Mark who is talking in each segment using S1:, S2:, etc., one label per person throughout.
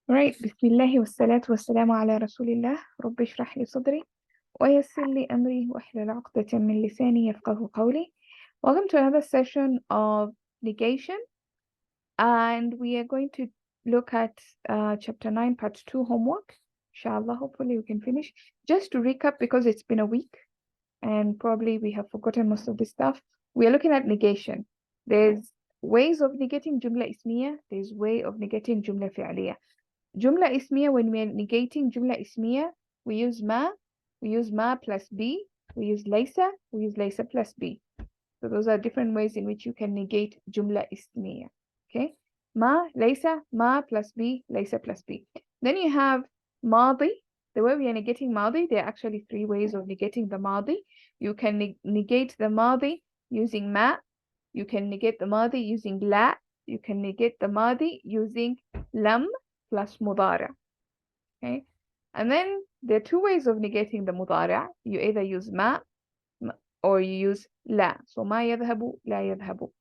S1: Right. بسم الله والصلاة والسلام على رسول الله. رب اشرح لي صدري ويسر لي أمري واحلل عقدة من لساني يفقه قولي. Welcome to another session of negation, and we are going to look at chapter 9 part 2 homework. Inshallah, hopefully we can finish. Just to recap, because it's been a week and probably we have forgotten most of this stuff. We are looking at negation. There's ways of negating jumla ismiya, there's way of negating jumla fi'liya. Jumla ismiya, when we're negating jumla ismiya, we use ma plus b, we use laysa plus b. So those are different ways in which you can negate jumla ismiya. Okay, ma plus b, laysa plus b. Then you have madi. The way we are negating madi, there are actually three ways of negating the madi. You can negate the madi using ma, you can negate the madi using la, you can negate the madi using lam plus mudara. Okay, and then there are two ways of negating the mudara. You either use ma or you use la. So ma yadhabu, la yadhabu.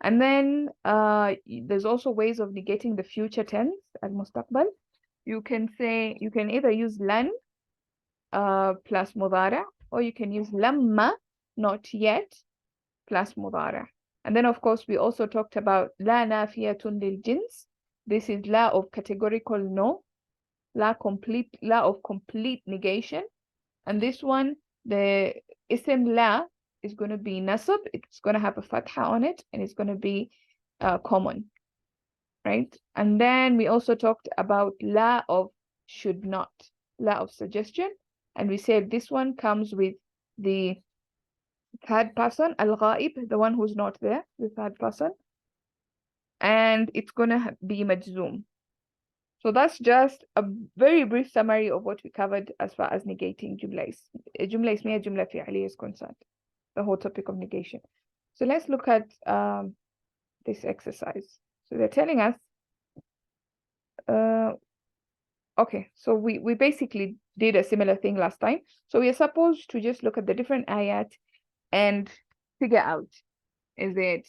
S1: And then there's also ways of negating the future tense, al-mustaqbal. You can either use lan plus mudara, or you can use lamma, not yet, plus mudara. And then, of course, we also talked about la nafiyatun lil jins. This is la of categorical no, la of complete negation. And this one, the ism la is going to be nasab. It's going to have a fatha on it, and it's going to be common, right? And then we also talked about la of should not, la of suggestion. And we said this one comes with the third person, al-ghaib, the one who's not there, the third person. And it's going to be majzoom. So that's just a very brief summary of what we covered as far as negating jumla ismiya, jumla fi'liya is concerned, the whole topic of negation. So let's look at this exercise. So they're telling us, okay, so we basically did a similar thing last time. So we are supposed to just look at the different ayat and figure out, is it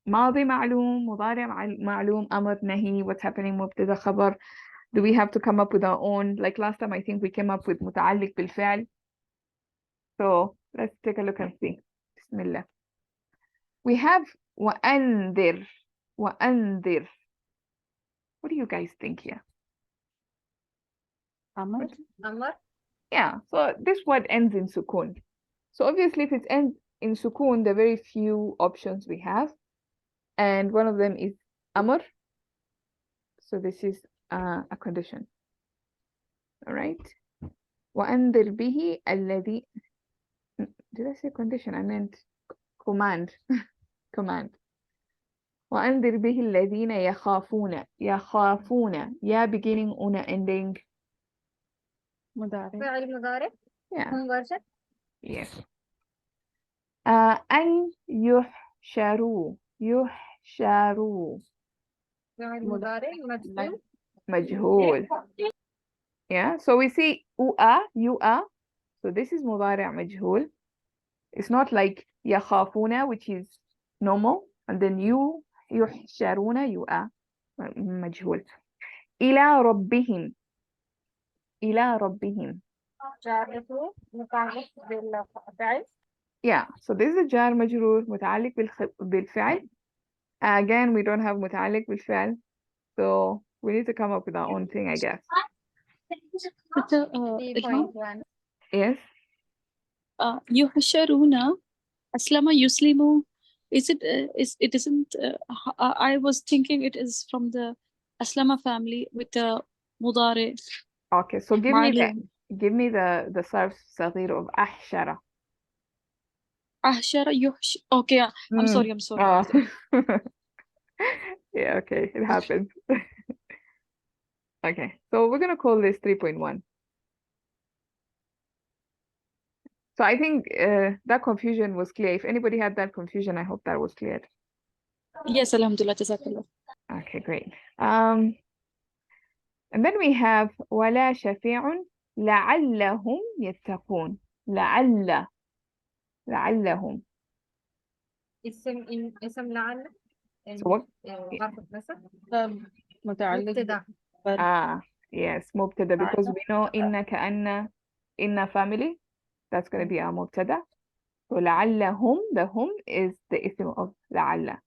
S1: ماضي معلوم, مضارع معلوم, أمر, نهي, what's happening, مبتدا, خبر. Do we have to come up with our own? Like last time, I think we came up with متعلق بالفعل. So let's take a look and see. Bismillah. We have وأنذر. وأنذر. What do you guys think here?
S2: Amar.
S1: Yeah, so this word ends in sukun. So obviously, if it ends in sukun, there are very few options we have. And one of them is amr. So this is a condition. All right. وأنذر به الذي. Did I say condition? I meant command. Command. وأنذر به الذين يخافون. يخافون. Ya beginning, una ending.
S2: مضارع.
S3: فعل مضارع.
S1: Yeah.
S3: مباشر.
S1: Yes. أن يحشروا. يحشروا.
S3: فعل مضارع مجزوم.
S1: مجهول. Yeah, so we see you are. So this is مضارع مجهول. It's not like يخافون, which is normal, and then يحشرون, you are مجهول. إلى ربهم. إلى ربهم.
S3: جاره متعلق بالفعل.
S1: Yeah, so this is a جار مجرور متعلق بالفعل. Again, we don't have متعلق بالفعل, so we need to come up with our own thing, I guess.
S3: Ilham.
S1: Yes.
S2: يحشرون أسلم يسلم. Is it? It isn't. I was thinking it is from the Aslama family with the مضارع.
S1: Okay, so give
S2: معلوم.
S1: me the صرف صغير of أحشر.
S2: أحشر يحش. Okay, I'm sorry.
S1: Oh. Yeah, okay, it happens. Okay, so we're gonna call this 3.1. So I think that confusion was clear. If anybody had that confusion, I hope that was cleared.
S2: Yes, alhamdulillah, jazakallah.
S1: Okay, great. And then we have ولا شفيع لعلهم يتقون. لعلهم.
S3: اسم لعل.
S1: So what?
S3: حرف نسب.
S4: متعلق
S3: مبتدأ.
S1: Yes, مبتدا, because we know إن كأن إن family, that's going to be our مبتدا. So لعلهم, the hum is the ism of لعل.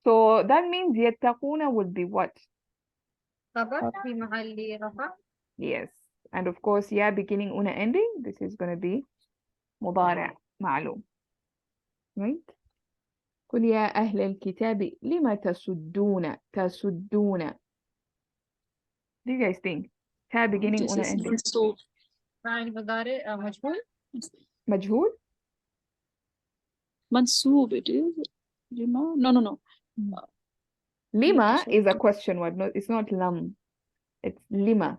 S1: So that means يتقون would be what?
S3: خبر في محل رفع.
S1: Yes. And of course, yeah, beginning una ending, this is going to be مضارع معلوم. Right? قل يا أهل الكتاب لما تسدون. Do you guys think? تا beginning
S2: This
S1: una
S2: is
S1: ending.
S2: منصوب.
S3: فاعل مضارع مجهول.
S1: مجهول?
S2: منصوب it is. No.
S1: Lima is a question word. No, it's not lam. It's lima.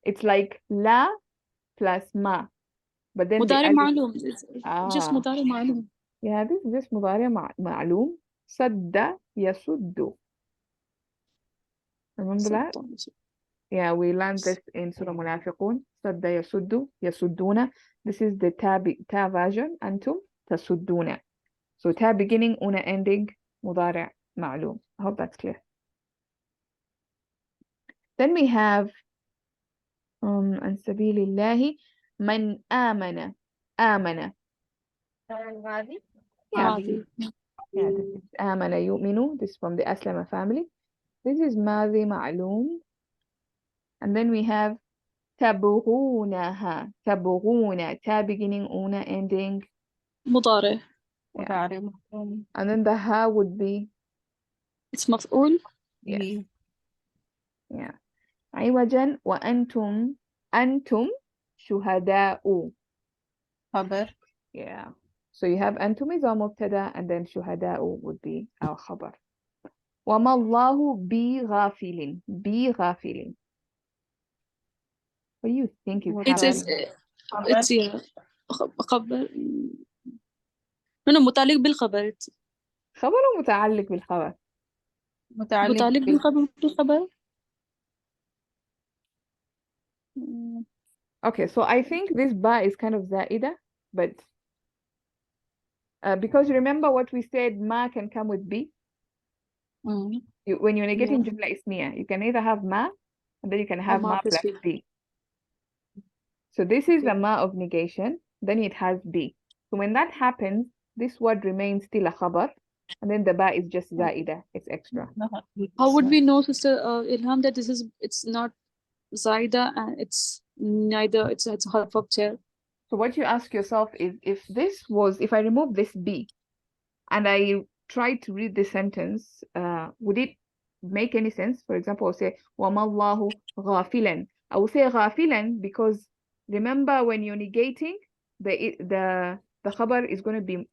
S1: It's like la plus ma. But then
S2: مضارع
S1: the alif.
S2: معلوم. Just مضارع معلوم.
S1: Yeah, this is just مضارع معلوم. صد يصد. Remember that? Yeah, we learned this in Surah Munafiqun. صد يصد يصدون. This is the ta version. أنتم تصدون. So ta beginning, una ending, مضارع معلوم. I hope that's clear. Then we have عن سبيل الله من آمن.
S3: فاعل ماضي.
S1: Yeah, this is آمن يؤمن. This is from the Aslama family. This is ماضي معلوم. And then we have تبغونها. تبغون. Ta beginning, una ending.
S2: مضارع.
S4: متعرب.
S1: And then the ha would be.
S2: It's مفعول.
S1: Yes. Yeah. عوجا وأنتم شهداء.
S4: خبر.
S1: Yeah. So you have أنتم is our مبتدا, and then شهداء would be our خبر. وما الله بغافل. What do you think is
S2: It's yeah. خبر. No, متعلق بالخبر.
S1: خبر أو متعلق بالخبر؟
S2: متعلق بالخبر.
S1: Okay, so I think this ba is kind of zaida, but because remember what we said, ma can come with b. When you're negating jumla ismiya, you can either have ma, and then you can have ma plus b. So this is the ma of negation, then it has b. So when that happens, this word remains still a khabar, and then the ba is just zaida, it's extra.
S2: How would we know, Sister Ilham, that it's not zaida and it's neither, it's a harf of jar?
S1: So what you ask yourself is, if I remove this b, and I try to read this sentence, would it make any sense? For example, I'll say وَمَا اللَّهُ غَافِلًا. I will say غَافِلًا because remember when you're negating, the khabar is going to be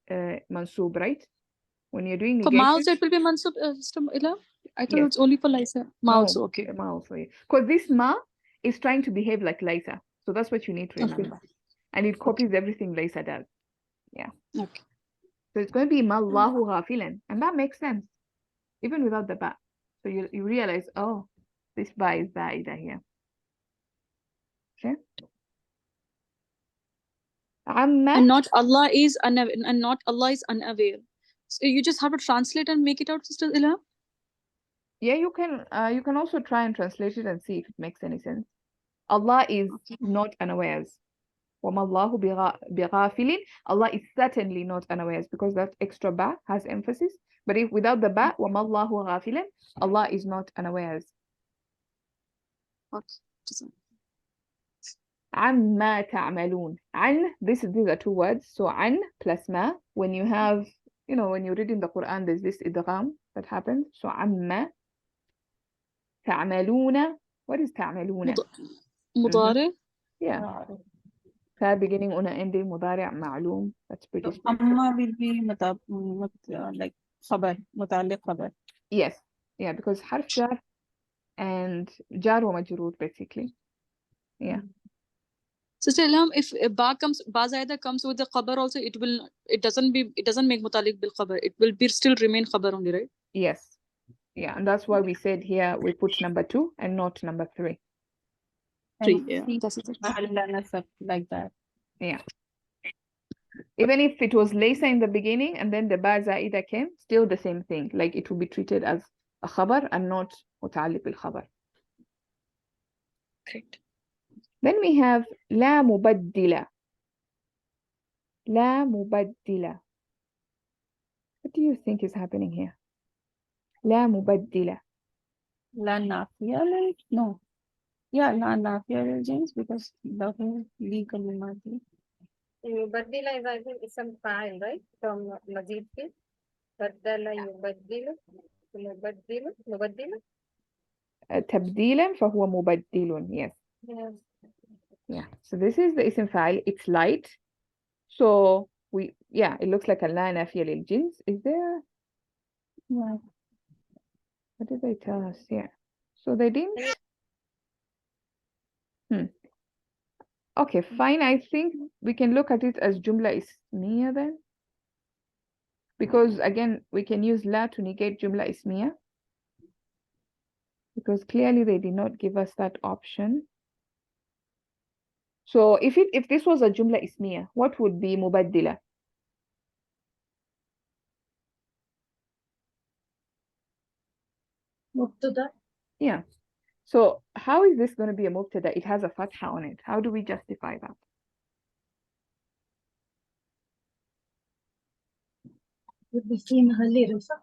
S1: mansub, right? When you're doing negation.
S2: For ma also it will be mansub, Sister Ilham? I thought it's only for Laisa. Ma also, okay.
S1: Ma also, yeah. Because this ma is trying to behave like Laisa. So that's what you need to remember. Okay. And it copies everything Laisa does. Yeah.
S2: Okay.
S1: So it's going to be Mallahu ghafilan. And that makes sense. Even without the ba. So you realize, oh, this ba is zaida here. Okay.
S2: And not Allah is unaware. So you just have to translate and make it out, Sister Ilham?
S1: Yeah, you can also try and translate it and see if it makes any sense. Allah is not unawares. وَمَا اللَّهُ بِغَافِلٍ. Allah is certainly not unawares, because that extra ba has emphasis. But if without the ba, وَمَا اللَّهُ غَافِلٍ, Allah is not unawares.
S2: Okay.
S1: عَمَّا تَعْمَلُونَ. عَن, these are two words. So عَن plus ma. When you have, when you read in the Quran, there's this idgham that happens. So عَمَّا تعملون. What is تعملون?
S2: مضارع.
S1: Yeah. Ta beginning, una ending, مضارع معلوم. That's pretty
S4: straightforward. Amma will be like khabar, متعلق khabar.
S1: Yes. Yeah, because harf jar and jar wa majroor basically. Yeah.
S2: Sister Ilham, if ba zaida comes with the khabar also, it doesn't make mutaliq bil khabar. It will still remain khabar only, right?
S1: Yes. Yeah, and that's why we said here we put number 2 and not number 3.
S2: 3, yeah. That's it.
S4: Like that.
S1: Yeah. Even if it was laysa in the beginning and then the ba zaida came, still the same thing. Like it will be treated as a khabar and not متعلق بالخبر.
S2: Great.
S1: Then we have لا مبدلة. لا مبدلة. What do you think is happening here? لا مبدلة.
S4: لا نافية no. Yeah, لا نافية للجنس because له لكلمات.
S3: يبدل is I think اسم فاعل right from مزيد فيه بدل يبدل مبدل
S1: تبديلا فهو مبدل. Yes.
S3: yes.
S1: Yeah. So this is the اسم فاعل. It's light. So it looks like a لا نافية للجنس. Is there?
S4: Yeah.
S1: What did they tell us? Yeah. So they didn't. Okay, fine. I think we can look at it as jumla ismiya then. Because again, we can use la to negate jumla ismiya. Because clearly they did not give us that option. So if this was a jumla ismiya, what would be mubaddila?
S3: مبتدأ
S1: Yeah. So how is this going to be a mubtada? It has a fatha on it. How do we justify that?
S3: would be في محل رفع.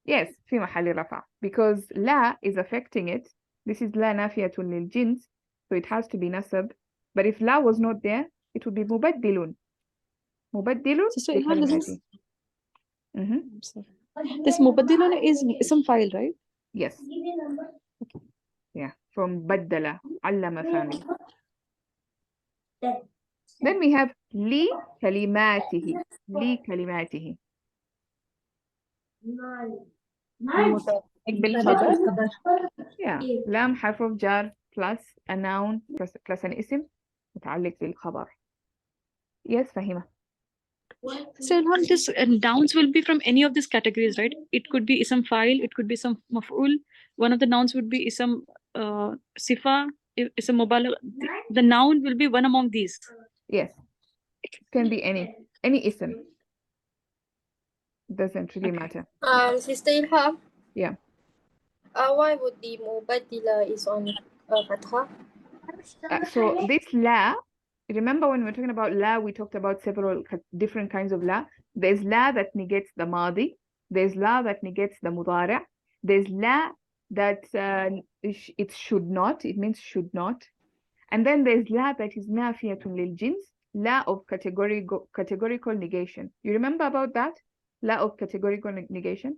S1: Yes, في محل رفع. Because la is affecting it. This is la nafiyatun lil jins. So it has to be nasab. But if la was not there, it would be mubaddilun. Mubaddilun
S2: So Ilham, this is
S1: I'm
S2: sorry. This mubaddilun is ism file, right?
S1: Yes. Yeah, from baddala, allama family. Then we have li kalimatihi. Li kalimatihi.
S4: المتعلق بالخبر.
S1: Yeah, لام حرف of jar plus a noun plus an اسم متعلق بالخبر. Yes, Fahima.
S2: So Ilham, this nouns will be from any of these categories, right? It could be ism file, it could be ism maf'ul. One of the nouns would be ism sifa, ism mubalagh. The noun will be one among these.
S1: Yes, it can be any ism. Doesn't really matter.
S5: Sister Ilham.
S1: Yeah.
S5: Why would the mubaddila is on fatha?
S1: So this la, remember when we were talking about la, we talked about several different kinds of la. There's la that negates the madi. There's la that negates the mudari'. There's la that it should not. It means should not. And then there's la that is nafiyatun lil jins. La of categorical negation. You remember about that? La of categorical negation?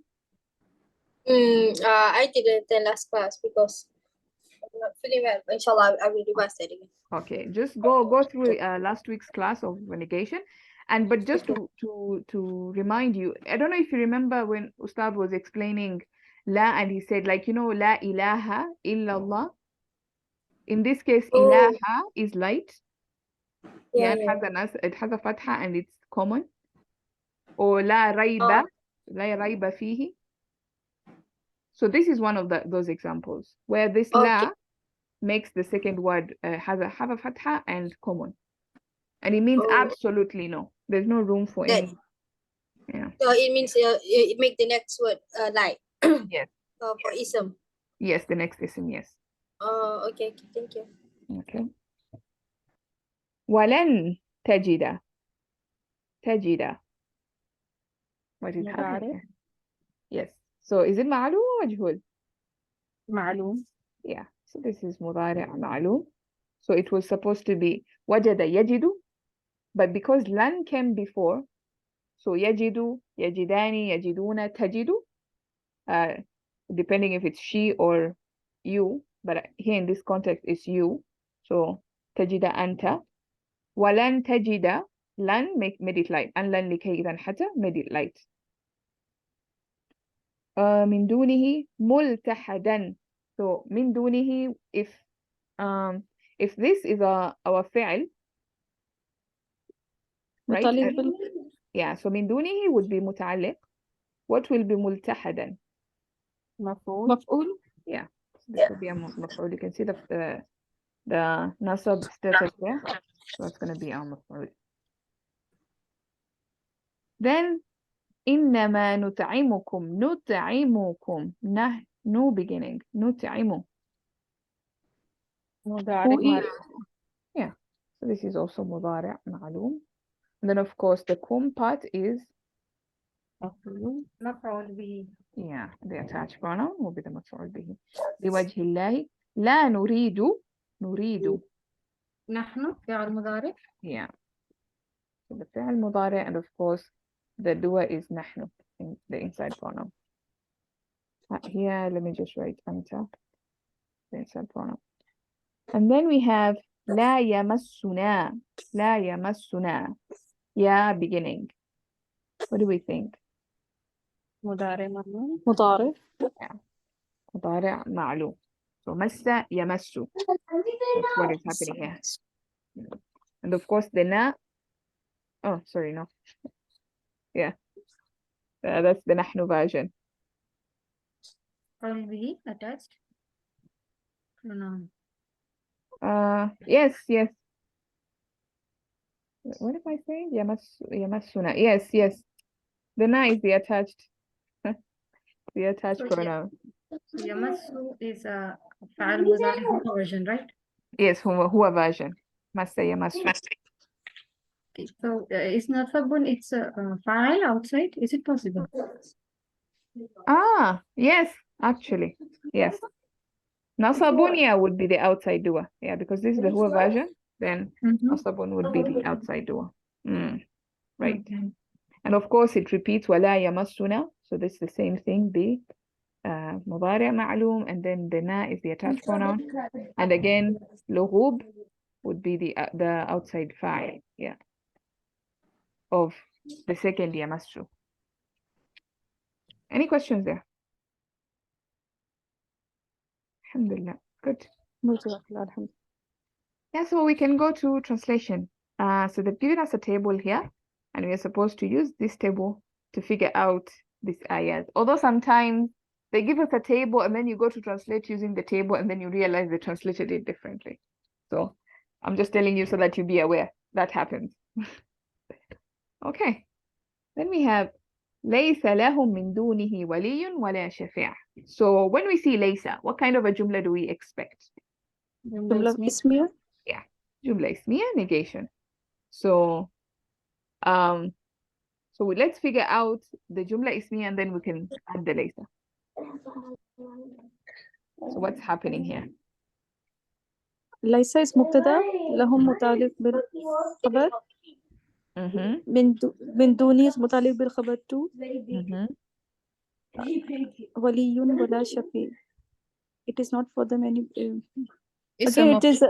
S5: I didn't attend last class because I'm not feeling well. Inshallah, I will revise that again.
S1: Okay, just go through last week's class of negation, but just to remind you, I don't know if you remember when Ustad was explaining la and he said la ilaha illallah. In this case, ilaha is light.
S5: Yeah,
S1: it has a fatha and it's common. Or la rayba fihi. So this is one of those examples where this la makes the second word have a fatha and common, and it means absolutely no. There's no room for any. Yeah.
S5: So it means it make the next word light.
S1: Yes.
S5: For ism.
S1: Yes, the next ism. Yes.
S5: Okay. Thank you.
S1: Okay. ولن تجد. What is happening? Yes. So is it معلوم or مجهول?
S4: معلوم.
S1: Yeah. So this is مضارع معلوم. So it was supposed to be وجد يجد, but because لن came before, so يجد, يجدان, يجدون, تجد, depending if it's she or you, but here in this context it's you. So تجد أنت. ولن تجد, لن made it light, and لن لكي إذا حتى made it light. من دونه ملتحدا. So من دونه, if this is our فعل, right? Yeah, so من دونه would be متعلق. What will be ملتحدا?
S4: مفعول.
S1: Yeah, so this would be a مفعول. You can see the nasab status there. So it's going to be our مفعول. Then إنما نطعمكم no beginning. نطعم.
S4: مضارع
S1: Who
S4: معلوم.
S1: is, yeah. So this is also مضارع معلوم. And then of course the kum part is,
S4: مفعول.
S3: مفعول به.
S1: yeah, the attached pronoun will be the مفعول به. لوجه الله لا نريد.
S3: نحن فعل مضارع.
S1: Yeah. So the فعل مضارع, and of course the dua is نحن, in the inside pronoun. Here, let me just write أنت, the inside pronoun. And then we have لا يمسنا. لا يمسنا. Yeah, beginning. What do we think?
S4: مضارع معلوم.
S2: مضارع.
S1: مضارع معلوم. So مس يمس. That's what is happening here. And of course the na. Oh, sorry, no. Yeah. That's the نحن version.
S3: مفعول به attached pronoun.
S1: Yes. What am I saying? يمسنا. Yes. The na is the attached. The attached
S3: So,
S1: pronoun.
S3: يمس is a فعل مضارع version, right?
S1: Yes, هو version. مس يمس.
S3: Okay. So is نصب it's a فاعل outside? Is it possible?
S1: Yes, actually. Yes. Nasabunia would be the outside dua. Yeah, because this is the Hua version, then Nasabun would be the outside dua. Right.
S3: Okay.
S1: And of course it repeats ولا يمسنا. So this is the same thing, the مضارع معلوم, and then the na is the attached pronoun. And again, لغوب would be the outside fa'il, yeah, of the second يمسو. Any questions there? Alhamdulillah. Good. Yeah, so we can go to translation. So they've given us a table here, and we are supposed to use this table to figure out these ayat. Although sometimes they give us a table and then you go to translate using the table and then you realize they translated it differently. So I'm just telling you so that you be aware that happens. Okay. Then we have ليس لهم من دونه ولي ولا شفيع. So when we see ليس, what kind of a jumla do we expect?
S2: جملة اسمية.
S1: Yeah, جملة اسمية, negation. So let's figure out the jumla ismiya and then we can add the laysa. So what's happening here?
S2: ليس اسم مبتدأ لهم متعلق بالخبر. من دوني متعلق بالخبر تو. ولي ولا شفيع. It is not for them any. Again, it is.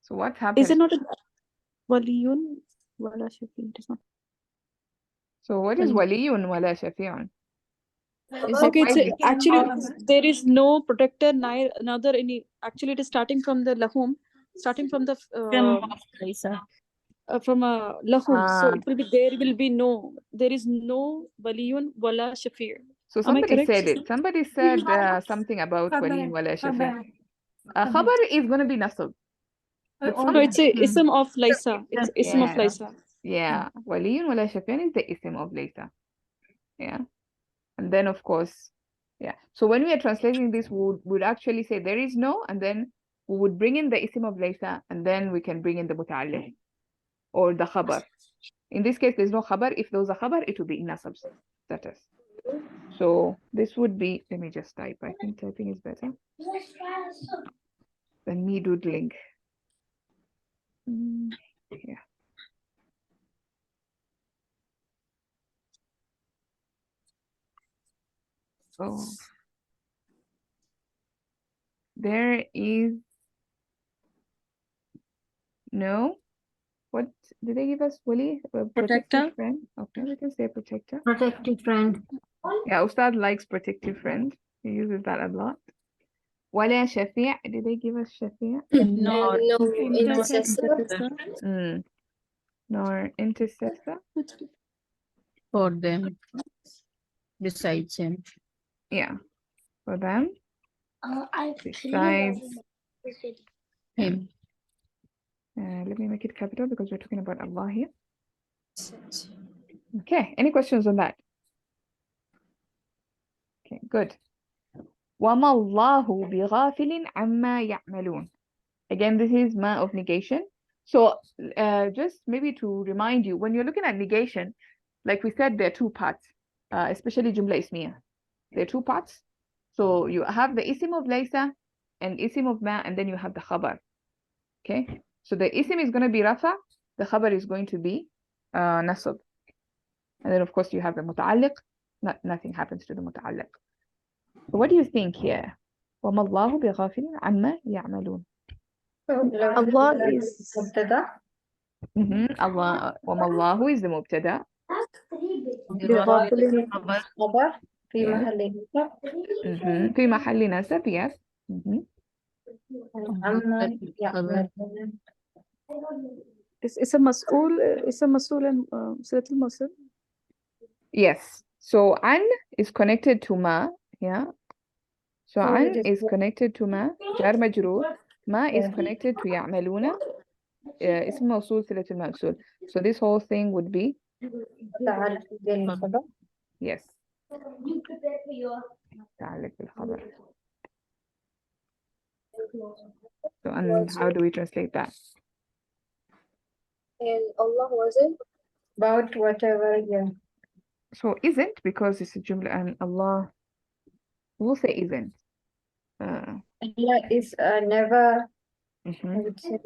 S1: So what's happening?
S2: Is it not waliyun wala shafi'un? It is not.
S1: So what is waliyun wala shafi'un?
S2: Okay, actually there is no protector, neither any. Actually, it is starting from the lahum, starting from the from a lahum. So it will be, there will be no. There is no waliyun wala shafi'.
S1: So somebody said it. Somebody said something about waliyun wala shafi'. Khabar is going to be nasab.
S2: No, it's a ism of Laysa. It's ism of Laysa.
S1: Yeah, waliyun wala shafi'un is the ism of Laysa. Yeah, and then of course, yeah. So when we are translating this, we would actually say there is no, and then we would bring in the ism of Laysa, and then we can bring in the muta'alliq or the khabar. In this case, there's no khabar. If there was a khabar, it would be nasab status. So this would be, let me just type. I think typing is better than me doodling. Yeah. So there is no, what did they give us, Wali?
S2: Protector.
S1: Friend. Okay, we can say protector.
S3: Protective friend.
S1: Yeah, Ustad likes protective friend. He uses that a lot. Wala shafi'. Did they give us shafi'?
S5: No, intercessor.
S1: Nor intercessor.
S4: For them, besides him.
S1: Yeah, for them. Besides
S4: Him.
S1: let me make it capital because we're talking about Allah here. Okay, any questions on that? Okay, good. وَمَا اللَّهُ بِغَافِلٍ عَمَّا يَعْمَلُونَ. Again, this is ma of negation. So just maybe to remind you, when you're looking at negation, like we said, there are two parts, especially jumla ismiya. There are two parts. So you have the isim of laysa and isim of ma, and then you have the khabar. Okay, so the isim is going to be rafa, the khabar is going to be nasab. And then of course you have the muta'alliq, nothing happens to the muta'alliq. So what do you think here? وَمَا اللَّهُ بِغَافِلٍ عَمَّا يَعْمَلُونَ.
S5: Allah is
S3: مبتدا
S1: Allah, وَمَا اللَّهُ is the mubtada.
S5: بغافل
S3: خبر في
S1: Yes.
S3: محل نصب
S1: في محل نصب, yes.
S3: عما يعملون.
S4: It's a مسؤول and صلة الموصول.
S1: Yes. So an is connected to ma, yeah. So
S3: Oh,
S1: an
S3: it is
S1: is connected to ma, jar majroor. Ma is
S3: Yeah.
S1: connected to يعملون. اسم موصول صلة الموصول. So this whole thing would be
S3: متعلق بالخبر.
S1: yes. متعلق بالخبر. So and how do we translate that?
S5: and Allah wasn't
S3: About whatever, yeah.
S1: So isn't, because it's a jumla, and Allah will say isn't.
S3: Allah is never, I
S1: Mhm.
S3: would say,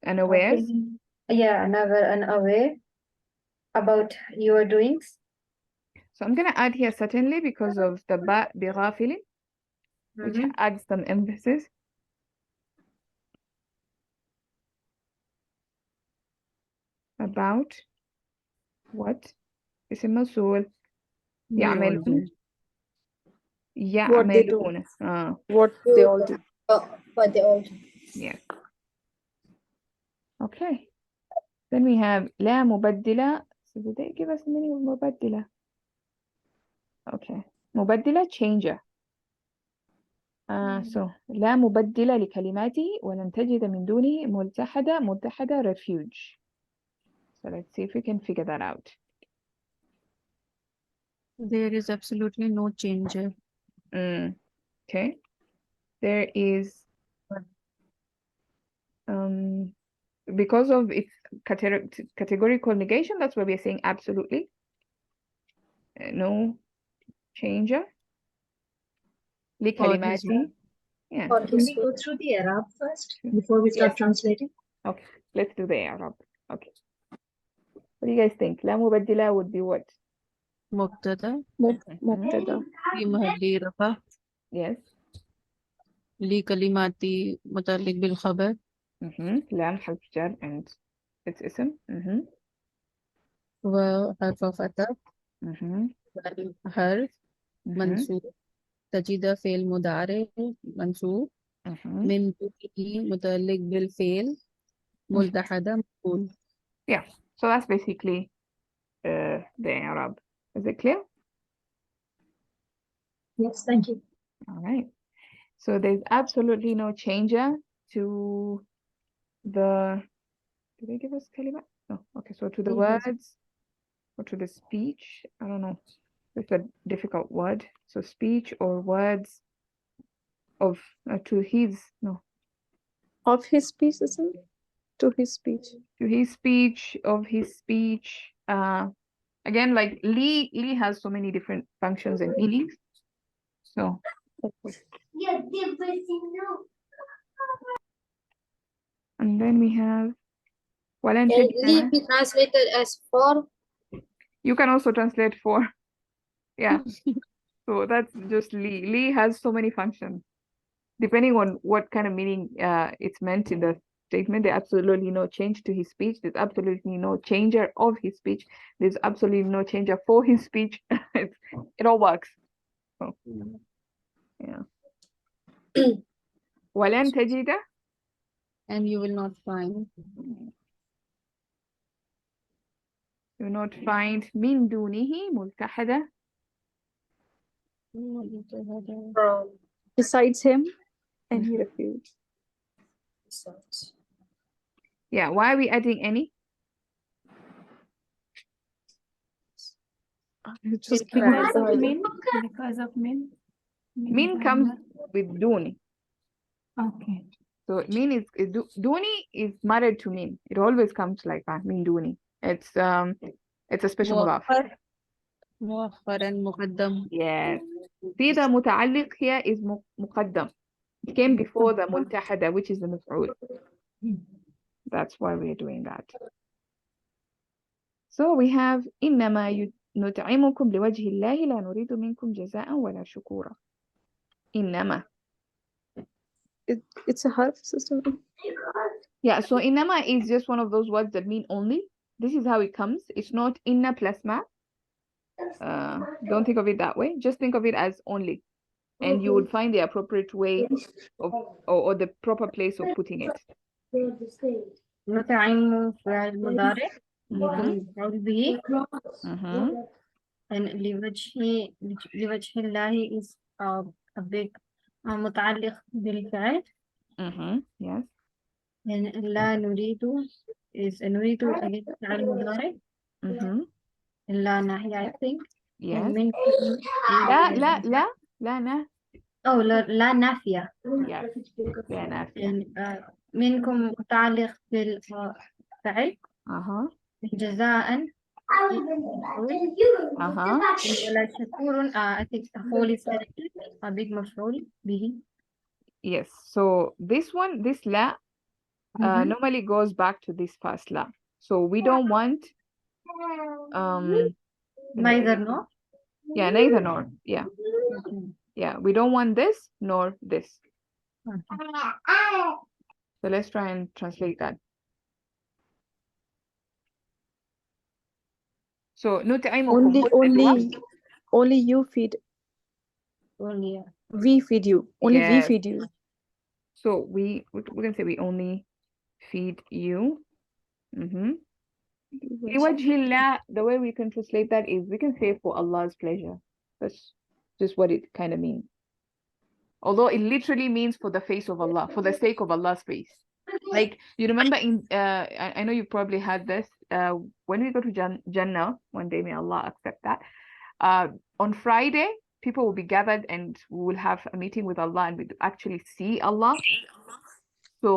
S1: Unaware.
S3: yeah, never unaware about your doings.
S1: So I'm gonna add here certainly because of the ba بغافل, which
S3: Mhm.
S1: adds some emphasis. About what? اسم موصول. يعملون.
S4: What they do.
S1: يعملون.
S4: What they all do.
S5: what they all do.
S1: Yes. Okay. Then we have لا مبدلة. So did they give us the meaning of مبدلة? Okay. مبدلة changer. So لا مبدل لكلماته ولن تجد من دونه متحدة refuge. So let's see if we can figure that out.
S4: There is absolutely no change.
S1: Okay. There is because of its categorical negation, that's why we're saying absolutely no changer. لكلماته. Yeah.
S5: Or
S6: Can
S5: his
S6: we go through the Arab first before we start
S1: Yes.
S6: translating?
S1: Okay, let's do the Arab. Okay. What do you guys think? لا مبدلة would be what?
S4: مبتدا
S1: مبتدأ.
S4: في محل رفع
S1: Yes.
S4: لكلماتي متعلق بالخبر.
S1: لام حرف جر and its اسم.
S4: وحرف فتح حرف منصوب. تجد فعل مضارع منصوب. من دونه متعلق بالفعل ملتحدة مفعول.
S1: Yeah, so that's basically the Arab. Is it clear?
S6: Yes, thank you.
S1: All right. So there's absolutely no changer to the. Did they give us kalima? No. Okay, so to the words or to the speech. I don't know. It's a difficult word. So speech or words of to his no.
S4: Of his speech, isn't it? To his speech.
S1: To his speech, of his speech. Again, like Lee has so many different functions and meanings. So and then we have
S5: Can Lee be translated as for?
S1: You can also translate for. Yeah. So that's just Lee. Lee has so many functions. Depending on what kind of meaning it's meant in the statement, there's absolutely no change to his speech. There's absolutely no changer of his speech. There's absolutely no changer for his speech. It all works. So, yeah. ولن تجد.
S4: And you will not find.
S1: You will not find من دونه ملتحدة.
S5: From
S4: Besides him, any refuge.
S5: besides.
S1: Yeah. Why are we adding any?
S4: Just
S6: Because of min? Because of min?
S1: Min comes with duni.
S6: Okay.
S1: So min is duni is married to min. It always comes like that, min duni. It's a special mudaf.
S4: مؤخرا مقدم.
S1: Yes. See, the متعلق here is مقدم. It came before the ملتحدة, which is the مفعول. That's why we're doing that. So we have إنما نطعمكم لوجه الله لا نريد منكم جزاء ولا شكورا. إنما.
S4: It's a harf system.
S1: Yeah, so إنما is just one of those words that mean only. This is how it comes. It's not inna plus ma. Don't think of it that way. Just think of it as only. And you would find the appropriate way of or the proper place of putting it.
S3: نطعم فعل مضارع
S1: Mhm.
S3: مفعول به
S1: Mhm.
S3: and لوجه الله is a big متعلق بالفعل
S1: Mhm. Yes.
S3: and لا نريد is نريد again فعل مضارع
S1: Mhm.
S3: لا ناهية I think
S1: Yes.
S3: and منكم
S1: لا نه.
S3: أو لا نافية
S1: Yes. لا نافية.
S3: and منكم متعلق بالفعل جزاء ولا شكور I think the whole is connected a big مفعول به.
S1: Yes. So this one, this la, normally goes back to this first la. So we don't want
S3: neither nor.
S1: Yeah, neither nor. Yeah. Yeah. We don't want this nor this. So let's try and translate that. So نطعمكم
S4: Only you feed.
S3: Only
S4: We feed you. Only we
S1: Yes.
S4: feed you.
S1: So we can say we only feed you. لوجه الله, the way we can translate that is we can say for Allah's pleasure. That's just what it kind of means. Although it literally means for the face of Allah, for the sake of Allah's face. Like you remember in I know you probably had this when we go to Jannah one day, may Allah accept that. On Friday, people will be gathered and we will have a meeting with Allah and we actually see Allah. So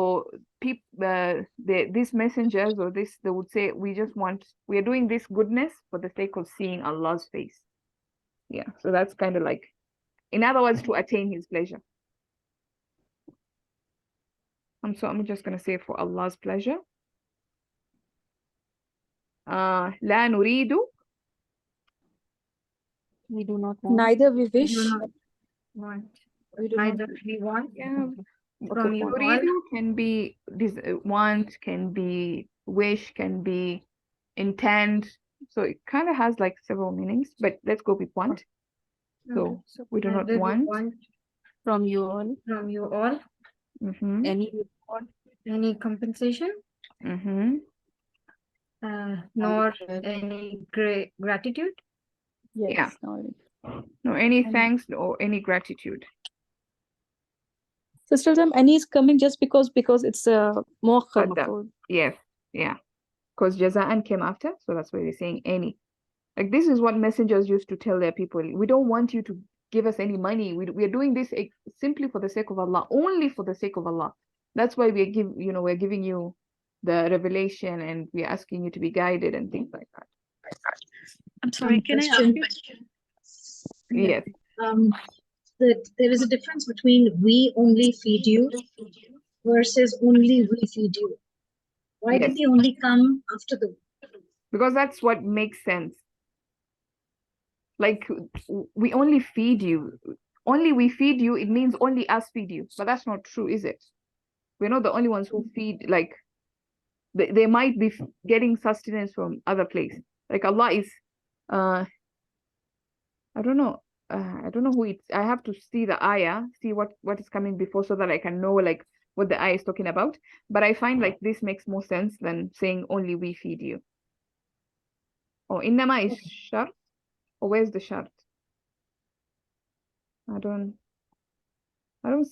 S1: these messengers or this, they would say, we are doing this goodness for the sake of seeing Allah's face. Yeah, so that's kind of like, in other words, to attain his pleasure. I'm just going to say for Allah's pleasure. لا نريد.
S3: we do not want.
S4: Neither we wish.
S3: We do not want. Neither we want.
S1: Yeah.
S3: From you all.
S1: Nuridu can be want, can be wish, can be intend. So it kind of has like several meanings, but let's go with want. So we do not
S3: Neither we
S1: want
S4: From you all.
S3: from you all any compensation, nor any gratitude.
S4: Yes.
S1: Yeah.
S4: No,
S1: no any thanks or any gratitude.
S4: so still time any is coming just because it's a muakhkhar
S1: Qaddam.
S4: maf'ul.
S1: Yes, yeah, because jaza'an came after, so that's why they're saying any. Like this is what messengers used to tell their people. We don't want you to give us any money. We are doing this simply for the sake of Allah, only for the sake of Allah. That's why we're giving you the revelation and we're asking you to be guided and things like that.
S2: I'm sorry, can I ask you?
S1: Yes.
S6: There is a difference between we only feed you versus only we feed you. Why
S1: Yes.
S6: did the only come after the?
S1: Because that's what makes sense. Like we only feed you. Only we feed you, it means only us feed you. But that's not true, is it? We're not the only ones who feed. Like they might be getting sustenance from other places. Like Allah is I don't know who it's. I have to see the ayah, see what is coming before so that I can know like what the ayah is talking about. But I find like this makes more sense than saying only we feed you. Or innama is shart. Or where's the shart? I don't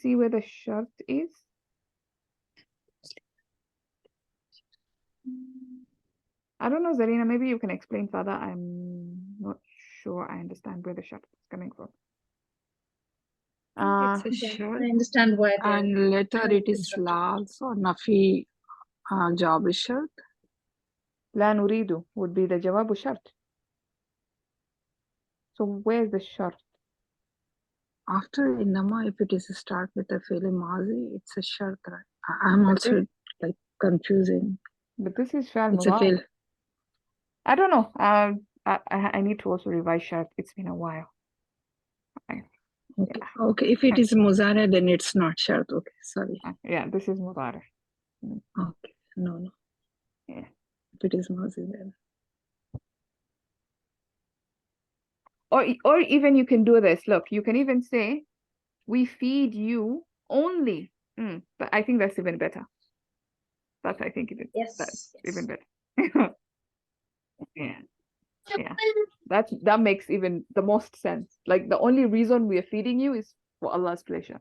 S1: see where the shart is. I don't know, Zarina, maybe you can explain further. I'm not sure. I understand where the shart is coming from.
S2: It's a
S6: Yeah,
S2: shirt.
S6: I understand why they
S4: And later
S6: are
S4: it is
S6: constructed.
S4: la also. Nafi job is shirt.
S1: لا نريد would be the جواب شرط. So where's the shart?
S4: After inama, if it is start with a fi'l mazi, it's a shirt. Right? I'm
S1: But
S4: also
S1: this,
S4: like confusing.
S1: but this is فعل
S4: It's a
S1: مضارع.
S4: fi'l.
S1: I don't know. I need to also revise shart. It's been a while.
S4: Okay.
S1: Yeah.
S4: Okay. If it is muzara, then it's not shirt. Okay. Sorry.
S1: Yeah, this is مضارع.
S4: Okay. No.
S1: Yeah.
S4: If it is mazi, then.
S1: Or even you can do this. Look, you can even say, we feed you only. But I think that's even better. That's
S6: Yes.
S1: even better. Yeah. That makes even the most sense. Like the only reason we are feeding you is for Allah's pleasure.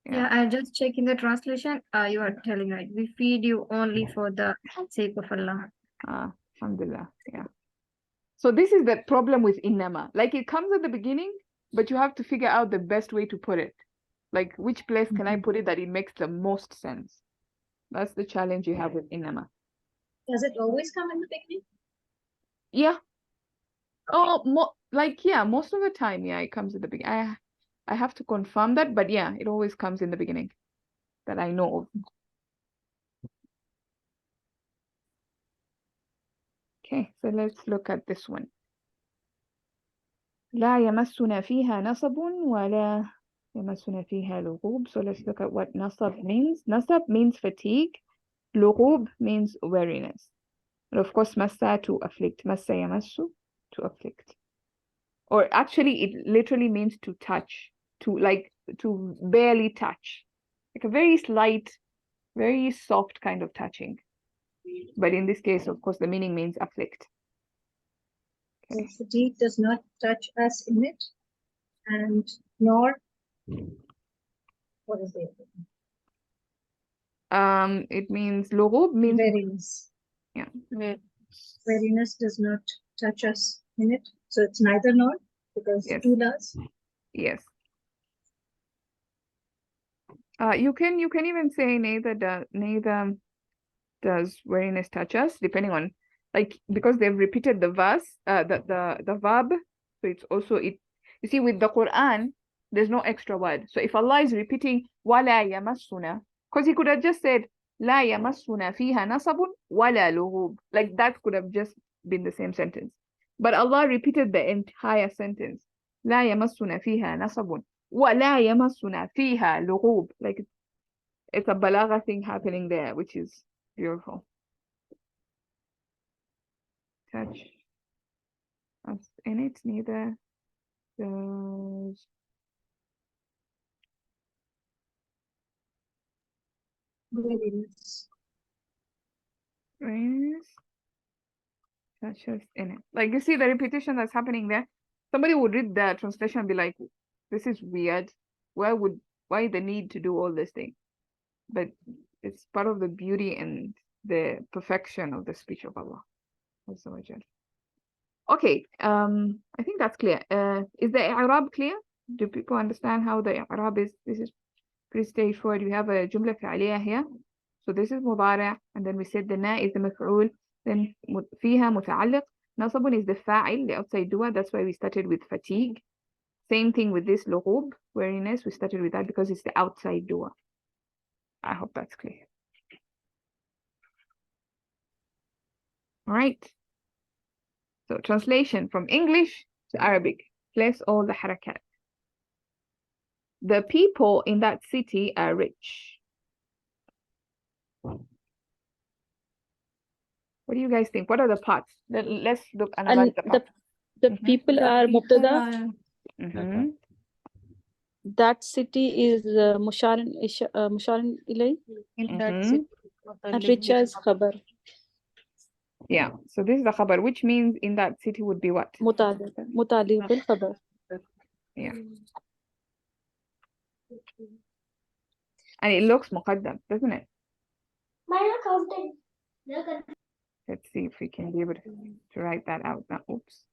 S3: Yeah, I just check in the translation. You are telling right. We feed you only for the sake of Allah.
S1: Alhamdulillah. Yeah. So this is the problem with innama. Like it comes at the beginning, but you have to figure out the best way to put it. Like which place can I put it that it makes the most sense? That's the challenge you have with innama.
S6: Does it always come in the beginning?
S1: Yeah. Oh, most of the time, yeah, it comes at the beginning. I have to confirm that, but yeah, it always comes in the beginning that I know of. Okay, so let's look at this one. لا يمسنا فيها نصب ولا يمسنا فيها لغوب. So let's look at what nasab means. Nasab means fatigue. لغوب means weariness. And of course, massa to afflict. Massa yamassu to afflict. Or actually, it literally means to touch, to barely touch. Like a very slight, very soft kind of touching. But in this case, of course, the meaning means afflict.
S6: So fatigue does not touch us in it, and nor what is it?
S1: It means lugub means
S6: Weariness.
S1: yeah.
S6: Weariness does not touch us in it, so it's neither nor because
S1: Yes.
S6: two does.
S1: Yes. You can even say neither does weariness touch us, depending on because they've repeated the verse, the verb. So it's also it. You see, with the Quran, there's no extra word. So if Allah is repeating wala yamassuna, because He could have just said la yamassuna fiha nasabun wala lughub. Like that could have just been the same sentence. But Allah repeated the entire sentence. La yamassuna fiha nasabun wala yamassuna fiha lughub. Like it's a balagha thing happening there, which is beautiful. Touch us in it, neither does
S6: Weariness.
S1: weariness touch us in it. Like you see the repetition that's happening there. Somebody would read the translation and be like, "This is weird. Why the need to do all this thing?" But it's part of the beauty and the perfection of the speech of Allah. Okay, I think that's clear. Is the i'rab clear? Do people understand how the i'rab is? This is pretty straightforward. We have a jumla fi'aliyah here. So this is مضارع, and then we said the na is the مفعول, then فيها متعلق. نصب is the fa'il, the outside dua. That's why we started with fatigue. Same thing with this lughub, weariness. We started with that because it's the outside dua. I hope that's clear. All right. So translation from English to Arabic. Place all the harakat. The people in that city are rich. What do you guys think? What are the parts? Let's look analyze
S2: And
S1: the parts.
S2: the people are mubtada. That city is musharin ilay.
S4: In that
S1: Mhm.
S4: city.
S2: And rich as khabar.
S1: Yeah. So this is the khabar, which means in that city would be what?
S2: Mutaliq bil khabar.
S1: Yeah. And it looks muqaddam, doesn't it? Let's see if we can be able to write that out now. Oops.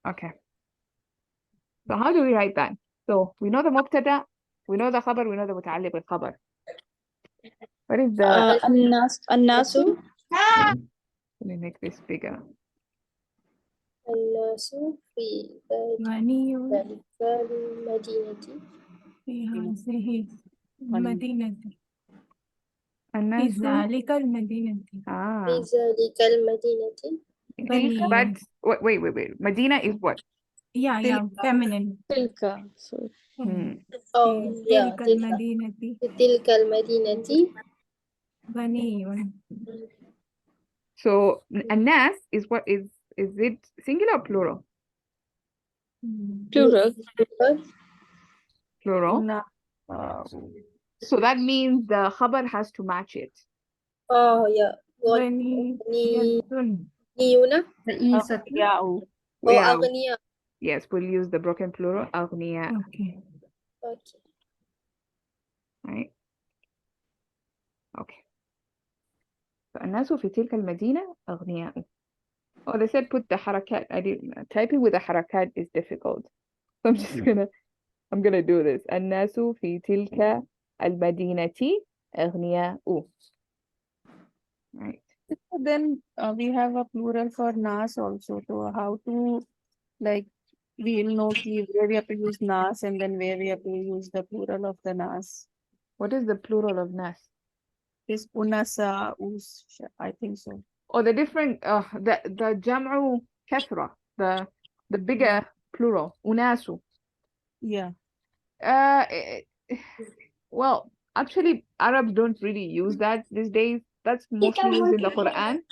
S1: Okay. So how do we write that? So we know the mubtada, we know the khabar, we know the muta'alliq bil khabar. What is the
S5: الناس
S1: let me make this bigger.
S5: الناس في
S7: غني
S5: ذلك المدينة
S7: في هذه المدينة في
S1: الناس
S7: ذلك المدينة
S5: في ذلك المدينة
S7: غني.
S1: but wait. Medina is what?
S7: yeah feminine
S2: تلك.
S5: أو
S7: في
S5: يا
S7: تلك
S5: تلك
S7: المدينة
S5: في تلك المدينة
S7: غني.
S1: So الناس is what is it singular or plural?
S2: Plural.
S1: Plural.
S2: No.
S1: So that means the khabar has to match it.
S5: يا
S7: غني
S5: غنيون
S3: رئيسة.
S2: Yeah.
S5: أو
S1: Yeah.
S5: أغنياء.
S1: Yes, we'll use the broken plural أغنياء,
S7: okay
S5: Okay.
S1: right? Okay. So الناس في تلك المدينة أغنياء. Oh, they said put the harakat. I didn't. Typing with the harakat is difficult. So I'm gonna do this. الناس في تلك المدينة أغنياء. Right.
S8: Then we have a plural for nas also. So how to like we'll know where we have to use nas and then where we have to use the plural of the nas.
S1: What is the plural of nas?
S8: Is unasa, I think so.
S1: Or the different the jam'u kathra, the bigger plural unasu.
S8: Yeah.
S1: Well, actually Arabs don't really use that these days. That's mostly used in the Quran,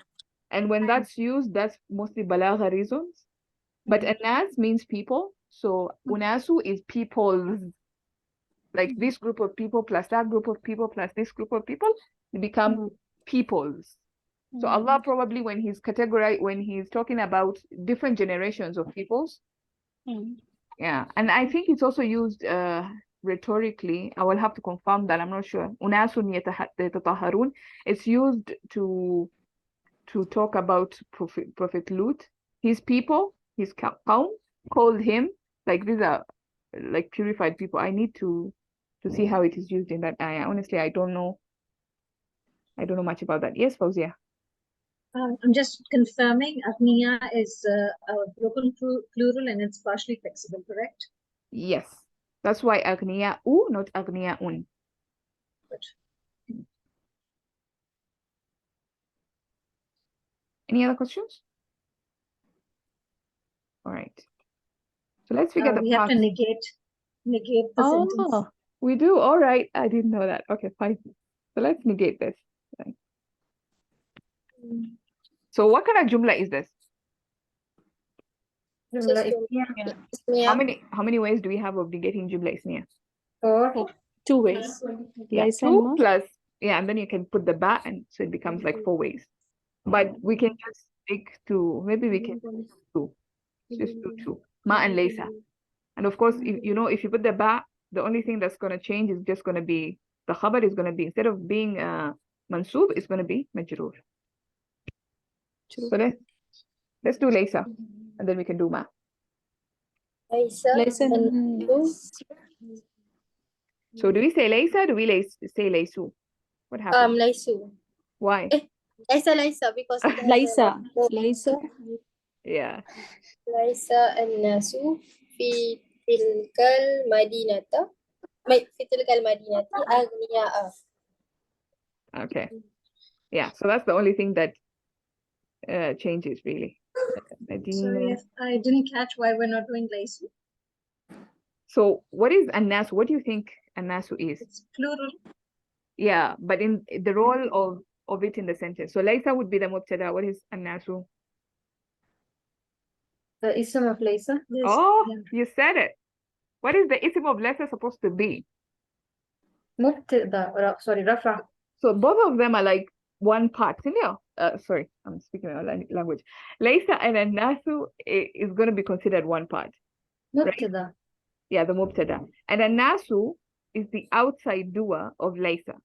S1: and when that's used, that's mostly balagha reasons. But anas means people, so unasu is people's, like this group of people plus that group of people plus this group of people, they become peoples. So Allah probably when he's talking about different generations of peoples, yeah, and I think it's also used rhetorically. I will have to confirm that. I'm not sure. Unasun yatatahharun. It's used to talk about Prophet Lut. His people, his qawm, called him like these are like purified people. I need to see how it is used in that ayah. Honestly, I don't know much about that. Yes, Fauzia.
S6: I'm just confirming Agniya is a broken plural and it's partially flexible, correct?
S1: Yes. That's why Aghniya'u, not Aghniya'un. Any other questions? All right. So let's figure the
S6: We have to
S1: parts.
S6: negate the sentence.
S1: Oh, we do. All right. I didn't know that. Okay, fine. So let's negate this. Right. So what kind of jumla is this?
S3: جملة اسمية.
S1: How many ways do we have of negating jumla ismiya?
S3: 4.
S2: 2 ways.
S1: Yeah,
S2: Laisa
S1: 2
S2: and
S1: plus, yeah, and then you can put the ba, and so it becomes like 4 ways. But we can just take 2. Maybe we can do 2. Just do 2. Ma and laysa. And of course, if you put the ba, the only thing that's going to change is just going to be, the khabar is going to be, instead of being mansoob, it's going to be majroor. So let's do laysa, and then we can do ma.
S5: ليس الناس
S1: So do we say laysa? Do we say laysu? What happens?
S5: ليسوا.
S1: Why?
S5: ليس because it has
S2: Laisa.
S1: Yeah.
S5: ليس الناس في تلك المدينة أغنياء.
S1: Okay. Yeah. So that's the only thing that changes really.
S6: Sorry if I didn't catch why we're not doing Laisu.
S1: So what is annasu? What do you think annasu is?
S6: It's plural.
S1: Yeah, but in the role of it in the sentence. So laysa would be the mubtada. What is annasu?
S3: The ism of Laysa.
S6: Yes,
S1: Oh,
S6: yeah.
S1: you said it. What is the ism of laysa supposed to be?
S3: مبتدأ. Sorry, رفع.
S1: So both of them are like one part. Sorry, I'm speaking my language. Laysa and annasu is going to be considered one part.
S3: مبتدأ.
S1: Yeah, the mubtada. And annasu is the outside doer of laysa.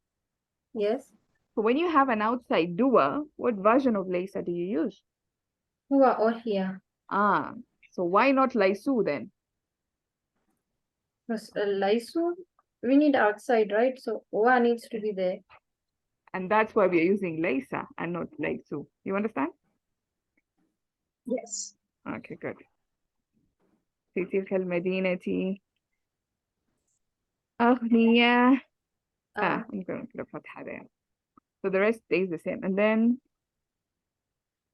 S3: Yes.
S1: So when you have an outside doer, what version of laysa do you use?
S3: هو or here.
S1: Ah, so why not Laisu then?
S3: Because Laisu, we need outside, right? So Wa needs to be there.
S1: And that's why we're using Laisa and not Laisu. You understand?
S6: Yes.
S1: Okay, good. في تلك المدينة أغنياء. I'm going to put a fatha there. So the rest stays the same. And then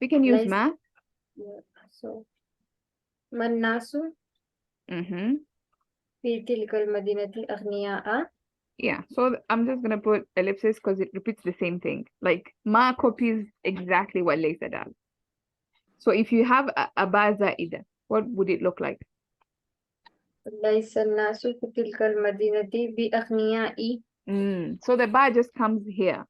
S1: we can use
S3: Lais-
S1: ma.
S3: Yeah. So Mannasu
S1: Mm-hmm.
S3: في تلك المدينة أغنياء.
S1: Yeah, so I'm just going to put ellipsis because it repeats the same thing. Like ma copies exactly what Laysa does. So if you have a ba zaida, what would it look like?
S3: ليس الناس في تلك المدينة بأغنياء.
S1: So the ba just comes here.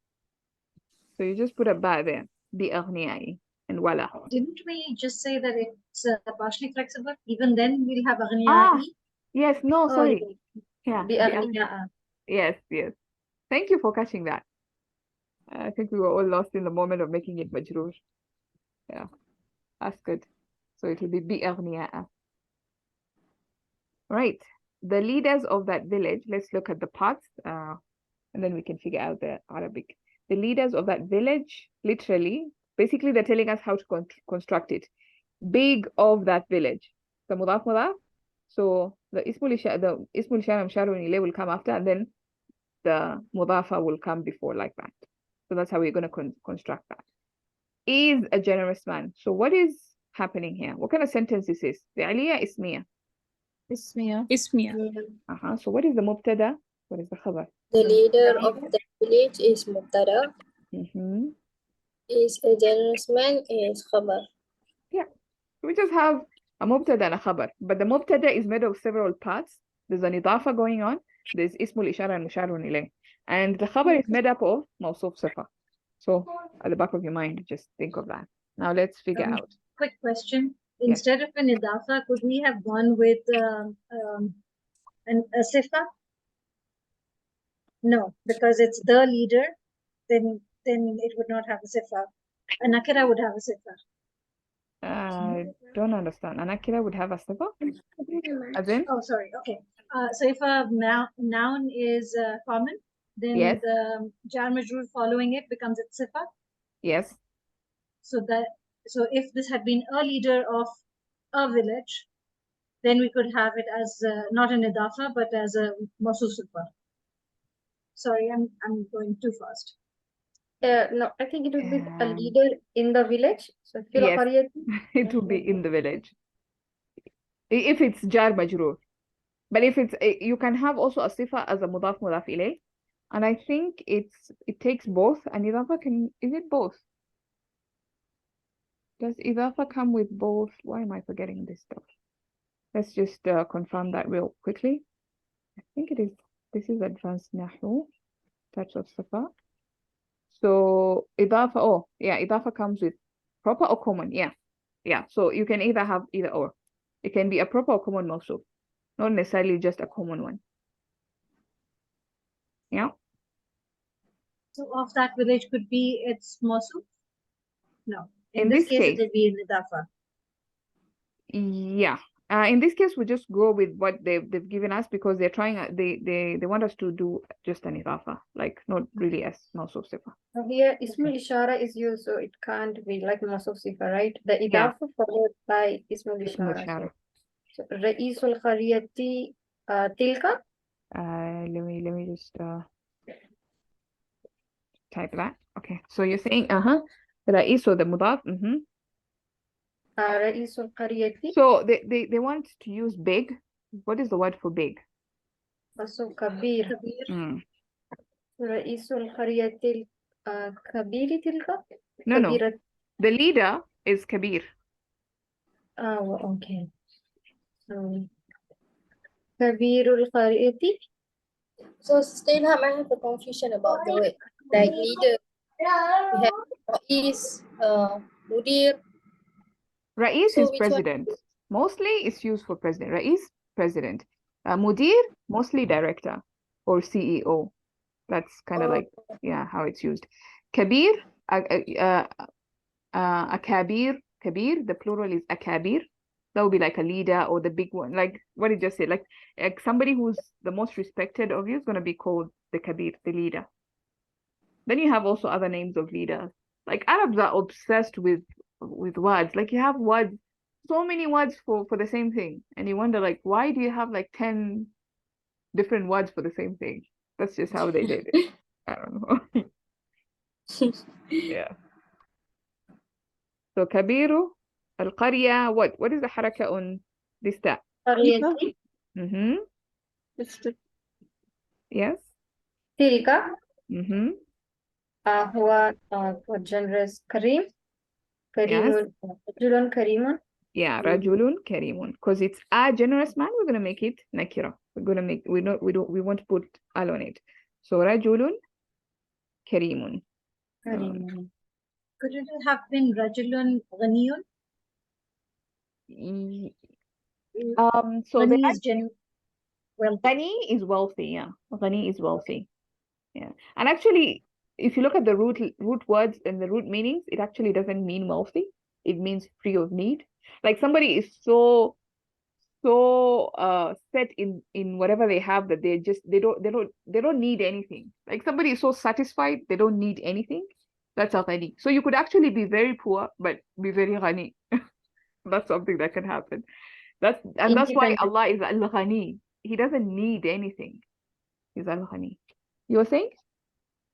S1: So you just put a ba there. بأغنياء and voila.
S6: Didn't we just say that it's partially flexible? Even then, we'll have
S1: Ah,
S6: أغنياء.
S1: yes, no,
S3: Oh,
S1: sorry. Yeah.
S3: بأغنياء.
S1: Yes, yes. Thank you for catching that. I think we were all lost in the moment of making it majroor. Yeah, that's good. So it will be بأغنياء. Right. The leaders of that village, let's look at the parts and then we can figure out the Arabic. The leaders of that village, literally, basically they're telling us how to construct it. Big of that village. The mudaf mudaf. So the ismul ishara msharun ilay will come after, and then the mudafa will come before, like that. So that's how we're going to construct that. Is a generous man. So what is happening here? What kind of sentence is this? The aliyah ismiya.
S2: Ismiya.
S1: So what is the mubtada? What is the khabar?
S5: The leader of the village is Mubtada. Is a generous man is Khabar.
S1: Yeah. We just have a mubtada and a khabar. But the mubtada is made of several parts. There's an idafa going on. There's ismul ishara and musharun ilayh. And the khabar is made up of mawsuf sifa. So at the back of your mind, just think of that. Now let's figure out.
S6: Quick question.
S1: Yes.
S6: Instead of an idafa, could we have gone with a sifa? No, because it's the leader, then it would not have a sifa. A nakira would have a sifa.
S1: I don't understand. Anakira would have a sifa? As in?
S6: Oh, sorry. Okay. So if a noun is common, then
S1: Yes.
S6: the jar majroor following it becomes its sifa.
S1: Yes.
S6: So if this had been a leader of a village, then we could have it as not an idafa but as a mawsuf sifa. Sorry, I'm going too fast.
S3: No, I think it would be a leader in the village. So
S1: Yes, it will be in the village. If it's jar majroor. But if it's, you can have also a sifa as a mudaf ilay. And I think it takes both. And idafa is it both? Does idafa come with both? Why am I forgetting this stuff? Let's just confirm that real quickly. I think it is, this is advanced nahu, types of sifa. So idafa, idafa comes with proper or common, yeah. So you can either have either or. It can be a proper or common mawsuf, not necessarily just a common one. Yeah.
S6: So of that village could be its mawsuf? No.
S1: In this case,
S6: it would be an idafa.
S1: Yeah. In this case, we just go with what they've given us because they're trying. They want us to do just an idafa, like not really as mawsuf sifa.
S3: So here, ismul ishara is used, so it can't be like mawsuf sifa, right? The idafa followed by ismul ishara. So Ra'isul Khariyati Tilka.
S1: Let me just type that. Okay. So you're saying Ra'is, so the mudaf.
S3: Ra'isul Khariyati.
S1: So they want to use big. What is the word for big?
S3: So Kabir. Ra'isul Khariyati Kabiri Tilka.
S1: No. The leader is Kabir.
S3: Oh, okay. Kabirul Khariyati.
S5: So still I might have a confusion about the word. Like leader, we have Ra'is, Mudir.
S1: Ra'is is president. Mostly it's used for president. Ra'is, president. Mudir, mostly director or CEO. That's kind of like, how it's used. Kabir, akabir. Kabir, the plural is akabir. That would be like a leader or the big one. Like what did you just say? Like somebody who's the most respected of you is going to be called the Kabir, the leader. Then you have also other names of leaders. Like Arabs are obsessed with words. Like you have words, so many words for the same thing. And you wonder like, why do you have like 10 different words for the same thing? That's just how they did it. I don't know. Yeah. So Kabiru, Al-Qarya, what is the haraka on this tab?
S3: قريتي
S1: Mm-hmm. Yes.
S3: تلك
S1: Mm-hmm.
S3: هو generous كريم كريم رجل كريم.
S1: Yeah, Rajulun Karimun. Because it's a generous man, we're gonna make it Nakira. We won't put al on it. So Rajulun Karimun.
S3: كريم.
S6: Could it have been Rajulun Ghaniyun?
S1: So
S6: Ghani
S1: the
S6: is well,
S1: Ghani is wealthy, yeah. Ghani is wealthy. Yeah. And actually, if you look at the root words and the root meanings, it actually doesn't mean wealthy. It means free of need. Like somebody is so set in whatever they have that they don't need anything. Like somebody is so satisfied they don't need anything. That's a ghani. So you could actually be very poor but be very ghani. That's something that can happen. That's why Allah is al-ghani. He doesn't need anything. He's al-ghani. You were saying?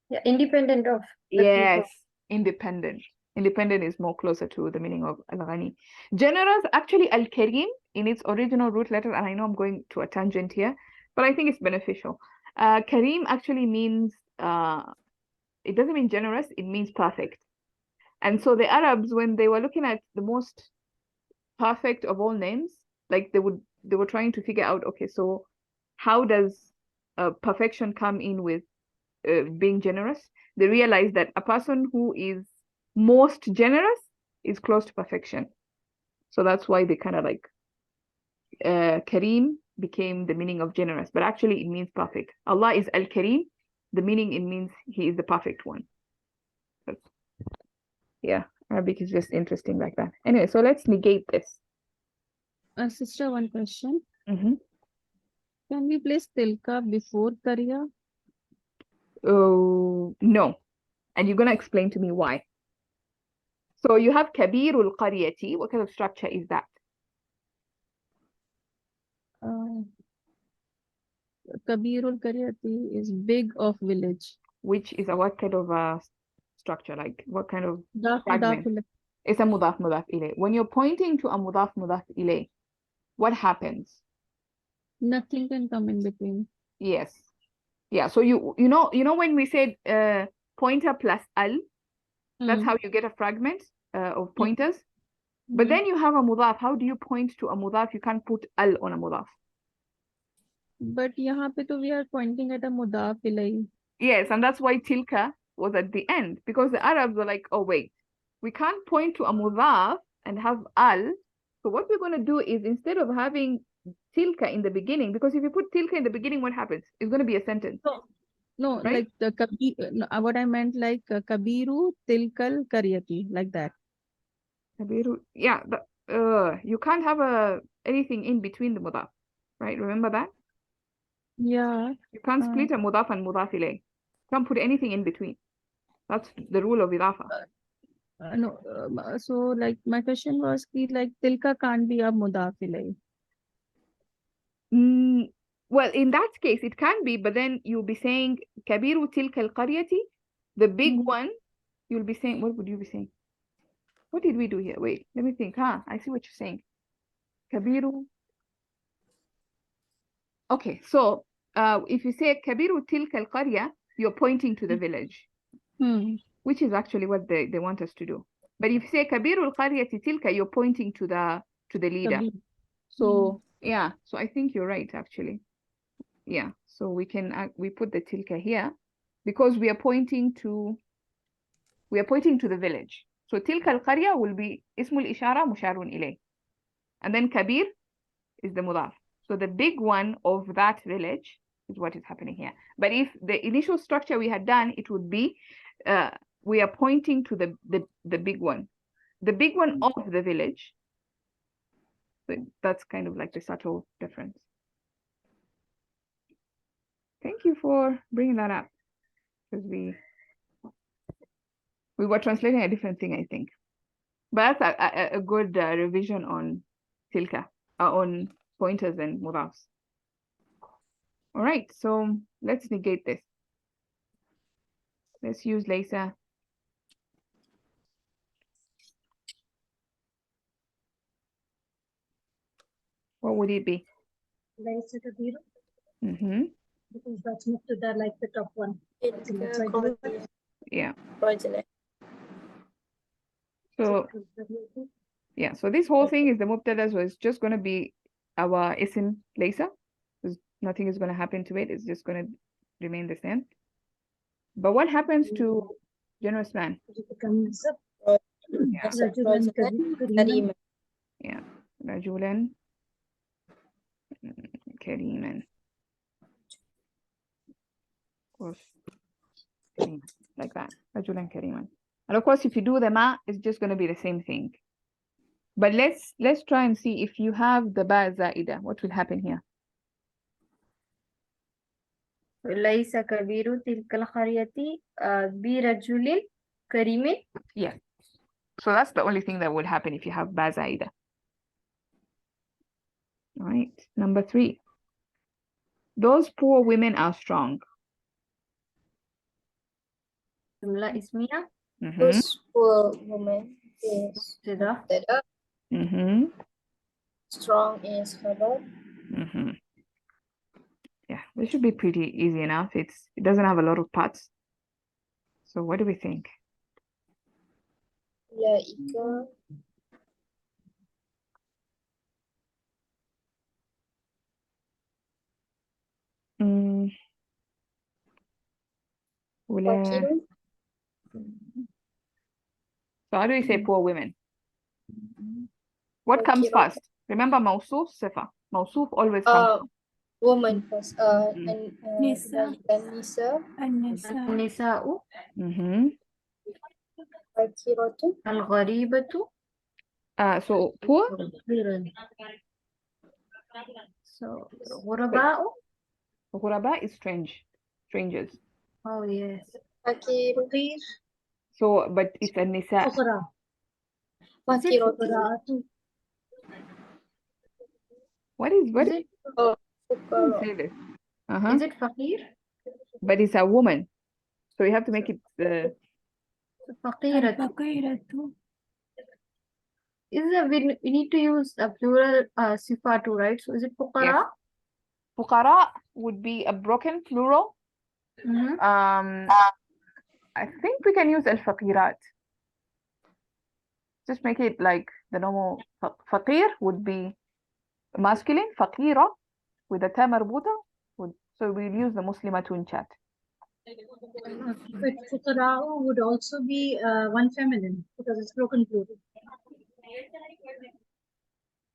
S3: Yeah, independent of the
S1: Yes,
S3: people.
S1: independent. Independent is more closer to the meaning of al-ghani. Generous, actually al-karim in its original root letter, and I know I'm going to a tangent here, but I think it's beneficial. Karim actually means, it doesn't mean generous, it means perfect. And so the Arabs, when they were looking at the most perfect of all names, like they were trying to figure out, okay, so how does perfection come in with being generous? They realized that a person who is most generous is close to perfection. So that's why they kind of like Kareem became the meaning of generous, but actually it means perfect. Allah is Al-Kareem. The meaning, it means he is the perfect one. But, yeah, Arabic is just interesting like that. Anyway, so let's negate this.
S8: Sister, one question.
S1: Mm-hmm.
S8: Can we place tilka before Karya?
S1: Oh, no. And you're going to explain to me why. So you have Kabirul Qaryati. What kind of structure is that?
S8: Kabirul Karyati is big of village.
S1: Which is what kind of structure? Like what kind of fragment?
S8: Mudaf.
S1: It's a mudaf ilay. When you're pointing to a mudaf ilay, what happens?
S8: Nothing can come in between.
S1: Yes. Yeah. So you know when we said pointer plus al, that's how you get a fragment of pointers. But then you have a mudaf. How do you point to a mudaf? You can't put al on a mudaf.
S8: But yahan pe to we are pointing at a mudaf ilay.
S1: Yes, and that's why tilka was at the end, because the Arabs were like, oh wait, we can't point to a mudaf and have al. So what we're going to do is, instead of having tilka in the beginning, because if you put tilka in the beginning, what happens? It's going to be a sentence.
S8: No,
S1: right?
S8: like the what I meant, like Kabiru Tilkal Karyati, like that.
S1: Kabiru, yeah, you can't have anything in between the mudaf, right? Remember that?
S8: Yeah.
S1: You can't split a mudaf and mudaf ilayh. You can't put anything in between. That's the rule of idafa.
S8: No, so like my question was ki like tilka can't be a mudaf ilay.
S1: Well, in that case, it can be, but then you'll be saying Kabiru tilka al-qaryati, the big one. You'll be saying, what would you be saying? What did we do here? Wait, let me think. I see what you're saying. Kabiru. Okay, so if you say Kabiru tilka al-qarya, you're pointing to the village, which is actually what they want us to do. But if you say Kabiru al-qaryati tilka, you're pointing to the leader. So yeah, so I think you're right actually. Yeah, so we put the tilka here because we are pointing to the village. So tilka al-qarya will be ismul ishara musharun ilay, and then kabir is the mudaf. So the big one of that village is what is happening here. But if the initial structure we had done, it would be we are pointing to the big one of the village. So that's kind of like the subtle difference. Thank you for bringing that up, because we were translating a different thing, I think. But that's a good revision on tilka, on pointers and mudafs. All right, so let's negate this. Let's use Laysa. What would it be?
S6: Laysa Kabiru,
S1: Mm-hmm.
S6: because that's mubtada, like the top one.
S1: Yeah.
S5: Original.
S1: So yeah, so this whole thing is the mubtada, so it's just going to be our ism Laysa. Nothing is going to happen to it. It's just going to remain the same. But what happens to generous man?
S6: It becomes
S1: Yeah.
S6: Rajulan Kariman.
S1: Yeah. Rajulan Kariman. Of course. Kariman, like that. Rajulan Kariman. And of course, if you do the ma, it's just going to be the same thing. But let's try and see if you have the ba zaida, what will happen here?
S3: ليس كبير تلك القرية برجل كريم.
S1: Yeah. So that's the only thing that will happen if you have ba zaida. All right. Number 3. Those poor women are strong.
S3: جملة اسمية.
S5: Those poor women is
S3: مبتدأ.
S5: strong is khabar.
S1: Yeah, this should be pretty easy enough. It doesn't have a lot of parts. So what do we think?
S5: Ulaika.
S1: So how do we say poor women? What comes first? Remember Mawsuf, Sifa. Mawsuf always comes first.
S5: Woman first.
S7: Nisa.
S5: Nisa.
S3: النساء.
S5: Fakiratu.
S3: الغريبة.
S1: So poor.
S3: So غرباء.
S1: Ghuraba is strangers.
S3: Oh yes.
S5: Fakiru.
S1: So but it's a nisa.
S6: Fuqara.
S5: Fakiratu.
S1: What is
S3: it?
S5: Fukara.
S1: say this?
S3: Is it فقير?
S1: But it's a woman. So you have to make it
S3: فقيرة.
S7: Fakiratu.
S3: We need to use a plural sifa too, right? So is it فقراء?
S1: Yes. Fuqara would be a broken plural. I think we can use al-faqirat. Just make it like the normal. Faqir would be masculine. Faqira with a ta marbuta. So we'll use the muslimatun chat.
S6: But Fuqara would also be one feminine because it's broken plural.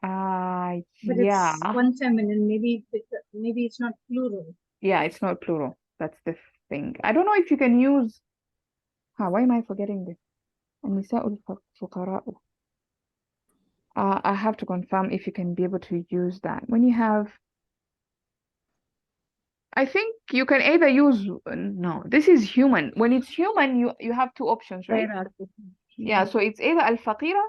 S6: But
S1: Yeah.
S6: it's one feminine. Maybe it's not plural.
S1: Yeah, it's not plural. That's the thing. I don't know if you can use. Why am I forgetting this? النساء الفقراء. I have to confirm if you can be able to use that. When you have, I think you can either use, no, this is human. When it's human, you have 2 options, right? Yeah, so it's either al-faqira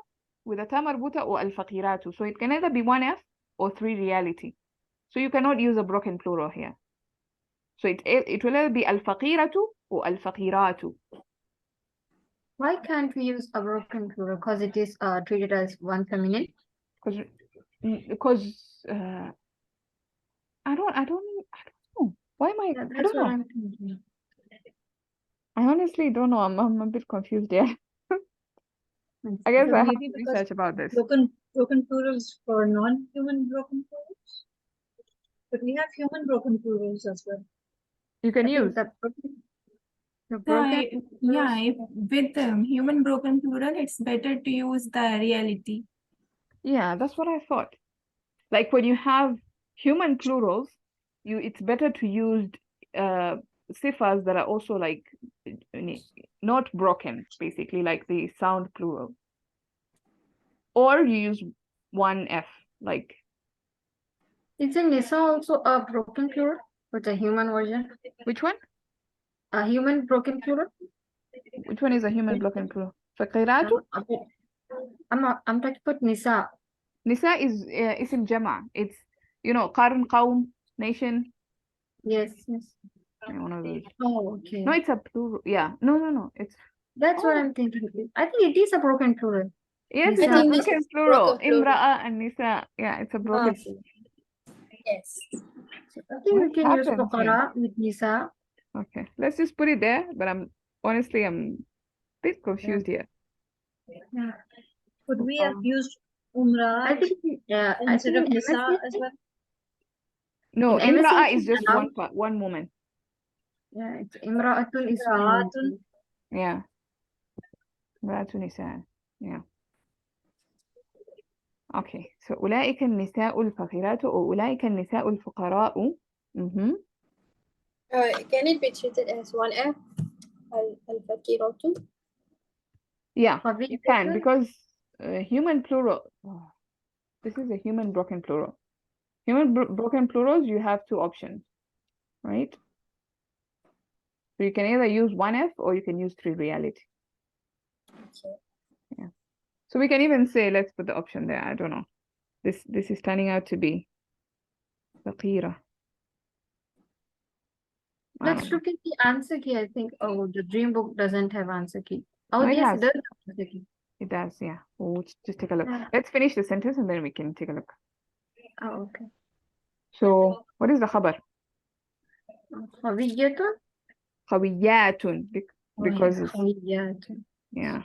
S1: with a ta marbuta or al-faqiratu. So it can either be 1F or 3 reality. So you cannot use a broken plural here. So it will either be al-faqiratu or al-faqiratu.
S3: Why can't we use a broken plural? Because it is treated as one feminine.
S1: Because I don't know. Why am I?
S3: Yeah,
S1: I don't know.
S3: I'm thinking.
S1: I honestly don't know. I'm a bit confused there. I guess
S6: So
S1: I have
S6: maybe
S1: to
S6: because
S1: research about this.
S6: broken plurals for non-human broken plurals. But we have human broken plurals as well.
S1: You can
S3: I think
S1: use.
S3: the broken
S7: Yeah, with human broken plural, it's better to use the reality.
S1: Yeah, that's what I thought. Like when you have human plurals, it's better to use sifas that are also like not broken, basically, like the sound plural. Or you use 1F like.
S3: Isn't Nisa also a broken plural with a human version?
S1: Which one?
S3: A human broken plural?
S1: Which one is a human broken plural? فقيرات?
S3: I'm talking about Nisa.
S1: Nisa is اسم جمع. It's, you know, قرن, قوم, nation.
S3: Yes.
S1: Yeah, one of those.
S3: Oh, okay.
S1: No, it's a plural. Yeah. No. It's.
S3: That's what I'm thinking. I think it is a broken plural.
S1: Yes,
S3: Nisa.
S1: it's a
S5: I think this
S1: broken
S5: is
S1: plural.
S5: broken plural.
S1: Imra'a and Nisa. Yeah, it's a broken.
S5: Yes.
S3: I think we
S1: What
S3: can use
S1: happens here?
S3: Fuqara with Nisa.
S1: Okay, let's just put it there. But I'm a bit confused here.
S3: Yeah.
S6: Could we have used Umrah
S3: I think
S6: instead of
S3: in
S6: Nisa
S3: MSc,
S6: as well?
S1: No,
S3: in MSc
S1: Imra'a
S3: it's
S1: is just
S3: allowed.
S1: one woman.
S3: Yeah, it's Imra'atun is one
S6: Imra'atun.
S3: woman.
S1: Yeah. Imra'atu Nisa. Yeah. Okay, so أولئك النساء الفقيرات أو أولئك النساء الفقراء.
S5: Can it be treated as one F? Al-Fakiratu?
S1: Yeah, you
S3: Faqiratu.
S1: can, because human plural. Oh, this is a human broken plural. Human broken plurals, you have two options, right? So you can either use one F or you can use three reality.
S5: Okay.
S1: Yeah. So we can even say, let's put the option there. I don't know. This is turning out to be فقيرة.
S3: Let's look at the answer key. I think, the Dream Book doesn't have answer key. Oh,
S1: No, it
S3: yes,
S1: has.
S3: it does have answer key.
S1: It does, yeah. We'll just take a look.
S3: Yeah.
S1: Let's finish the sentence and then we can take a look.
S3: Oh, okay.
S1: So what is the خبر?
S3: Khawiyatun?
S1: خويات, because it's,
S3: Khawiyatun.
S1: yeah,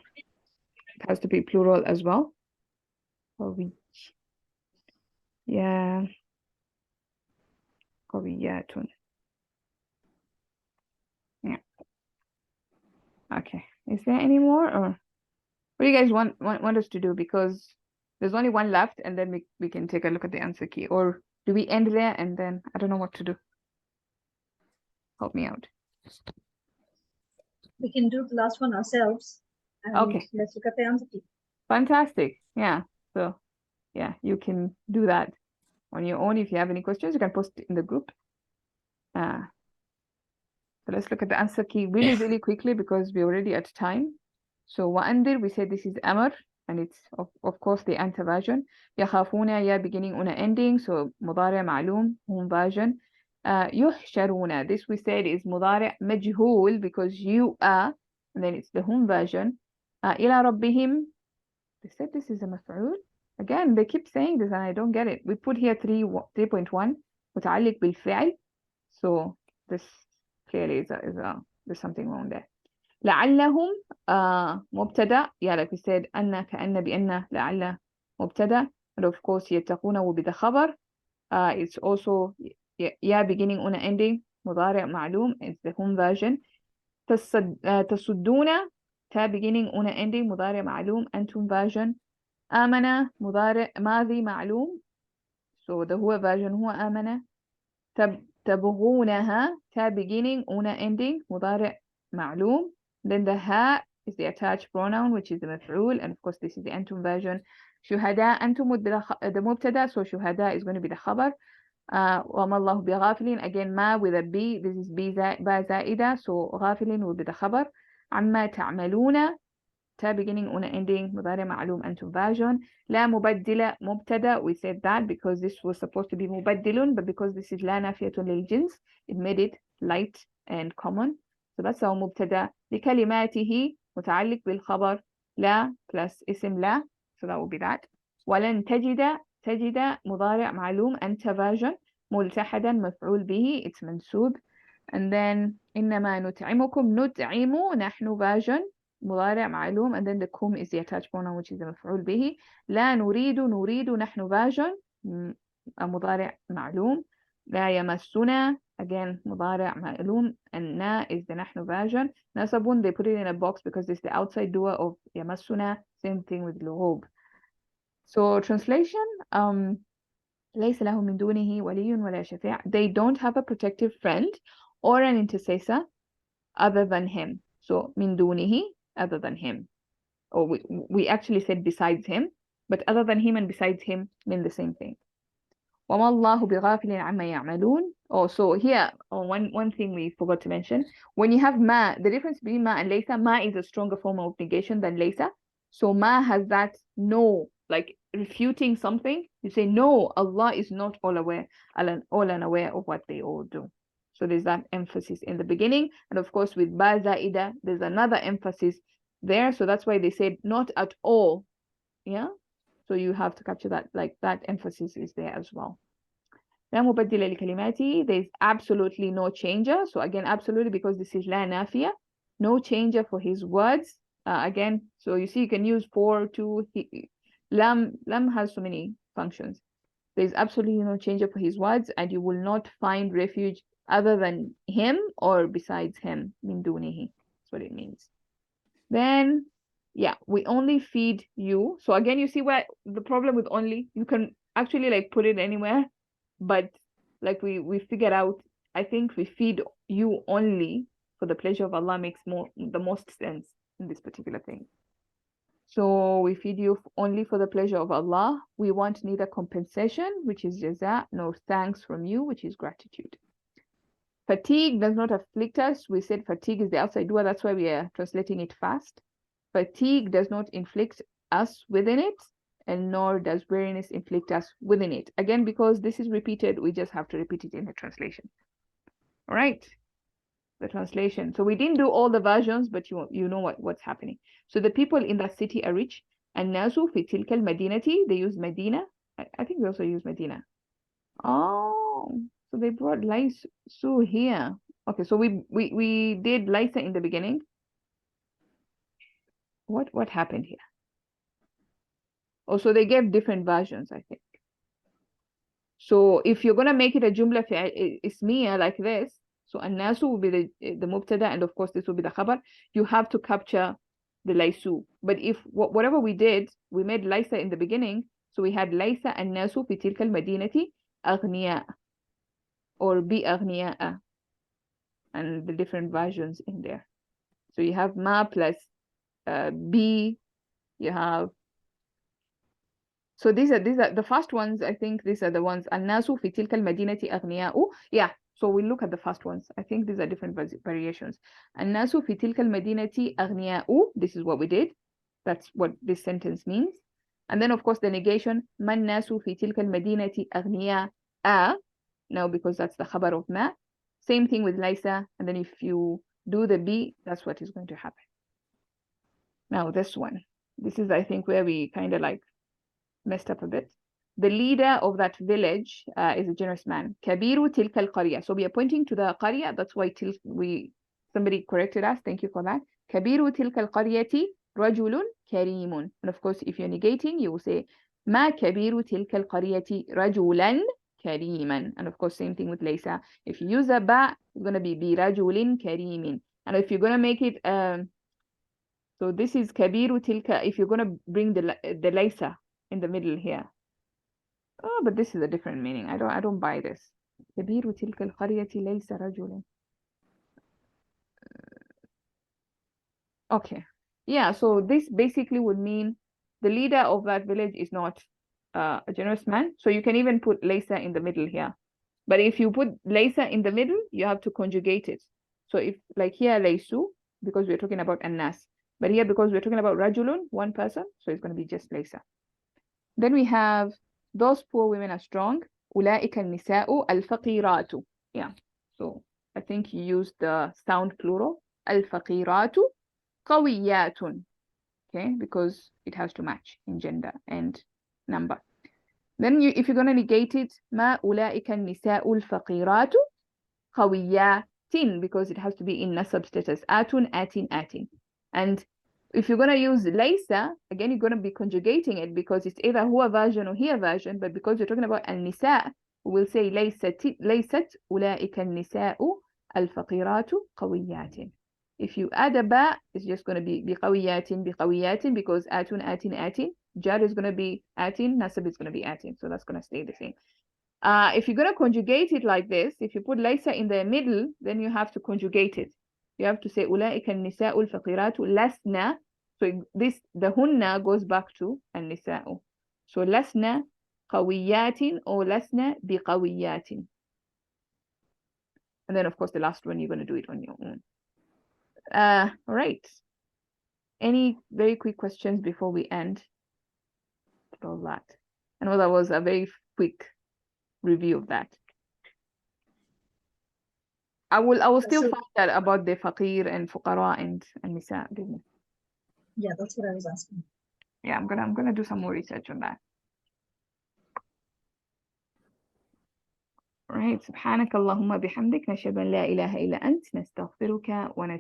S1: it has to be plural as well. خوي. Yeah. خويات. Yeah. Okay. Is there any more, or what do you guys want us to do? Because there's only one left, and then we can take a look at the answer key. Or do we end there and then I don't know what to do? Help me out.
S6: We can do the last one ourselves. And
S1: Okay.
S6: let's look at the answer key.
S1: Fantastic. Yeah. So yeah, you can do that on your own. If you have any questions, you can post it in the group. So let's look at the answer key really quickly because we're already at time. So وأنذر, we said this is Amr, and it's of course the anta version. يخافون, ya beginning, una ending, so مضارع معلوم, hum version. يحشرون, this we said is مضارع مجهول because you are, and then it's the hum version. إلى ربهم, they said this is a مفعول. Again, they keep saying this and I don't get it. We put here 3.1 متعلق بالفعل, so this clearly there's something wrong there. لعلهم مبتدأ, yeah, like we said, أن كأن بأن لعل مبتدأ, and of course يتقون will be the خبر. It's also يا beginning una ending, مضارع معلوم, it's the home version. تصدون, تا beginning una ending, مضارع معلوم, أنتم version. آمن مضارع ماضي معلوم, so the هو version هو آمن. تبغونها, تا beginning una ending, مضارع معلوم. Then the ha is the attached pronoun, which is the مفعول, and of course this is the أنتم version. شهداء, أنتم would be the مبتدا, so شهداء is going to be the خبر. وما الله بغافلين, again ما with a b, this is با زائدة, so غافلين will be the خبر. عما تعملون, تا beginning una ending, مضارع معلوم, أنتم version. لا مبدل مبتدا, we said that because this was supposed to be مبدل, but because this is لا نافية للجنس, it made it light and common. So that's our مبتدا. لكلماته متعلق بالخبر لا plus اسم لا, so that will be that. ولن تجد مضارع معلوم, أنت version. ملتحدا مفعول به, it's منسوب. And then إنما نطعمكم, نطعم, نحن version, مضارع معلوم, and then the kum is the attached pronoun, which is the مفعول به. لا نريد نحن version, مضارع معلوم. لا يمسنا, again مضارع معلوم, and na is the نحن version. نصب, they put it in a box because it's the outside doer of يمسنا, same thing with لغوب. So translation, ليس له من دونه ولي ولا شفيع, they don't have a protective friend or an intercessor other than him. So من دونه, other than him, or we actually said besides him, but other than him and besides him mean the same thing. وَمَا اللَّهُ بِغَافِلٍ عَمَّا يَعْمَلُونَ. Oh, so here, one thing we forgot to mention. When you have ma, the difference between ma and laysa, ma is a stronger form of negation than laysa. So ma has that no, like refuting something. You say, no, Allah is not all unaware of what they all do. So there's that emphasis in the beginning. And of course, with ba zaida, there's another emphasis there. So that's why they said not at all. Yeah. So you have to capture that, like that emphasis is there as well. لا مبدل لكلماته, there's absolutely no changer. So again, absolutely, because this is لا نافية, no changer for his words. Again, so you see, you can use for, to, lam has so many functions. There's absolutely no changer for his words, and you will not find refuge other than him or besides him. Min dunihi. That's what it means. Then, yeah, we only feed you. So again, you see where the problem with only, you can actually like put it anywhere, but like we figured out, I think we feed you only for the pleasure of Allah makes the most sense in this particular thing. So we feed you only for the pleasure of Allah. We want neither compensation, which is jaza, nor thanks from you, which is gratitude. Fatigue does not afflict us. We said fatigue is the outside doer. That's why we are translating it fast. Fatigue does not inflict us within it, and nor does weariness inflict us within it. Again, because this is repeated, we just have to repeat it in the translation. All right, the translation. So we didn't do all the versions, but you know what's happening. So the people in that city are rich. الناس في تلك المدينة, they use Medina. I think we also use Medina. Oh, so they brought Laisu here. Okay, so we did Laisa in the beginning. What happened here? Oh, so they gave different versions, I think. So if you're gonna make it a jumla ismiya like this, so الناس will be the mubtada, and of course this will be the khabar. You have to capture the Laisu. But if whatever we did, we made Laisa in the beginning, so we had Laisa الناس في تلك المدينة أغنياء or بأغنياء, and the different versions in there. So you have ma plus b, you have. So these are the first ones. I think these are the ones. الناس في تلك المدينة أغنياء. Yeah. So we look at the first ones. I think these are different variations. الناس في تلك المدينة أغنياء. This is what we did. That's what this sentence means. And then of course the negation. ما الناس في تلك المدينة أغنياء. Now because that's the khabar of ma. Same thing with Laisa. And then if you do the B, that's what is going to happen. Now this one. This is, I think, where we kind of like messed up a bit. The leader of that village is a generous man. Kabiru tilka al-qarya. So we are pointing to the qarya. That's why somebody corrected us. Thank you for that. Kabiru tilka al-qaryati rajulun karimun. And of course, if you're negating, you will say ma kabiru tilka al-qaryati rajulan kariman. And of course, same thing with laysa. If you use a ba, it's going to be bi rajulin karimin. And if you're going to make it so this is kabiru tilka. If you're going to bring the laysa in the middle here. Oh, but this is a different meaning. I don't buy this. كبير تلك القرية ليس رجل. Okay. Yeah, so this basically would mean the leader of that village is not a generous man. So you can even put laysa in the middle here. But if you put laysa in the middle, you have to conjugate it. So if like here laysu, because we're talking about annas. But here because we're talking about rajulun, one person, so it's going to be just laysa. Then we have those poor women are strong. أولئك النساء الفقيرات. Yeah. So I think you use the sound plural. الفقيرات قويات. Okay, because it has to match in gender and number. Then if you're going to negate it, ما أولئك النساء الفقيرات قويات, because it has to be in nasab status. Atun, atin, atin. And if you're going to use laysa, again, you're going to be conjugating it because it's either huwa version or here version. But because we're talking about al-nisa, we'll say laysat ulaika al-nisa'u al-faqiratu qawiyatin. If you add a ba, it's just going to be biqawiyatin because atun, atin, atin. Jar is going to be atin, nasab is going to be atin. So that's going to stay the same. If you're going to conjugate it like this, if you put laysa in the middle, then you have to conjugate it. You have to say أولئك النساء الفقيرات لسنا. So the hunna goes back to النساء. So لسنا قويات or لسنا بقويات. And then of course the last one you're going to do it on your own. All right. Any very quick questions before we end? All that. I know that was a very quick review of that. I will still find out about the faqir and fuqara and nisa.
S6: Yeah, that's what I was asking.
S1: Yeah, I'm gonna do some more research on that. Right. سبحانك اللهم بحمدك نشهد أن لا إله إلا أنت نستغفرك ونتوب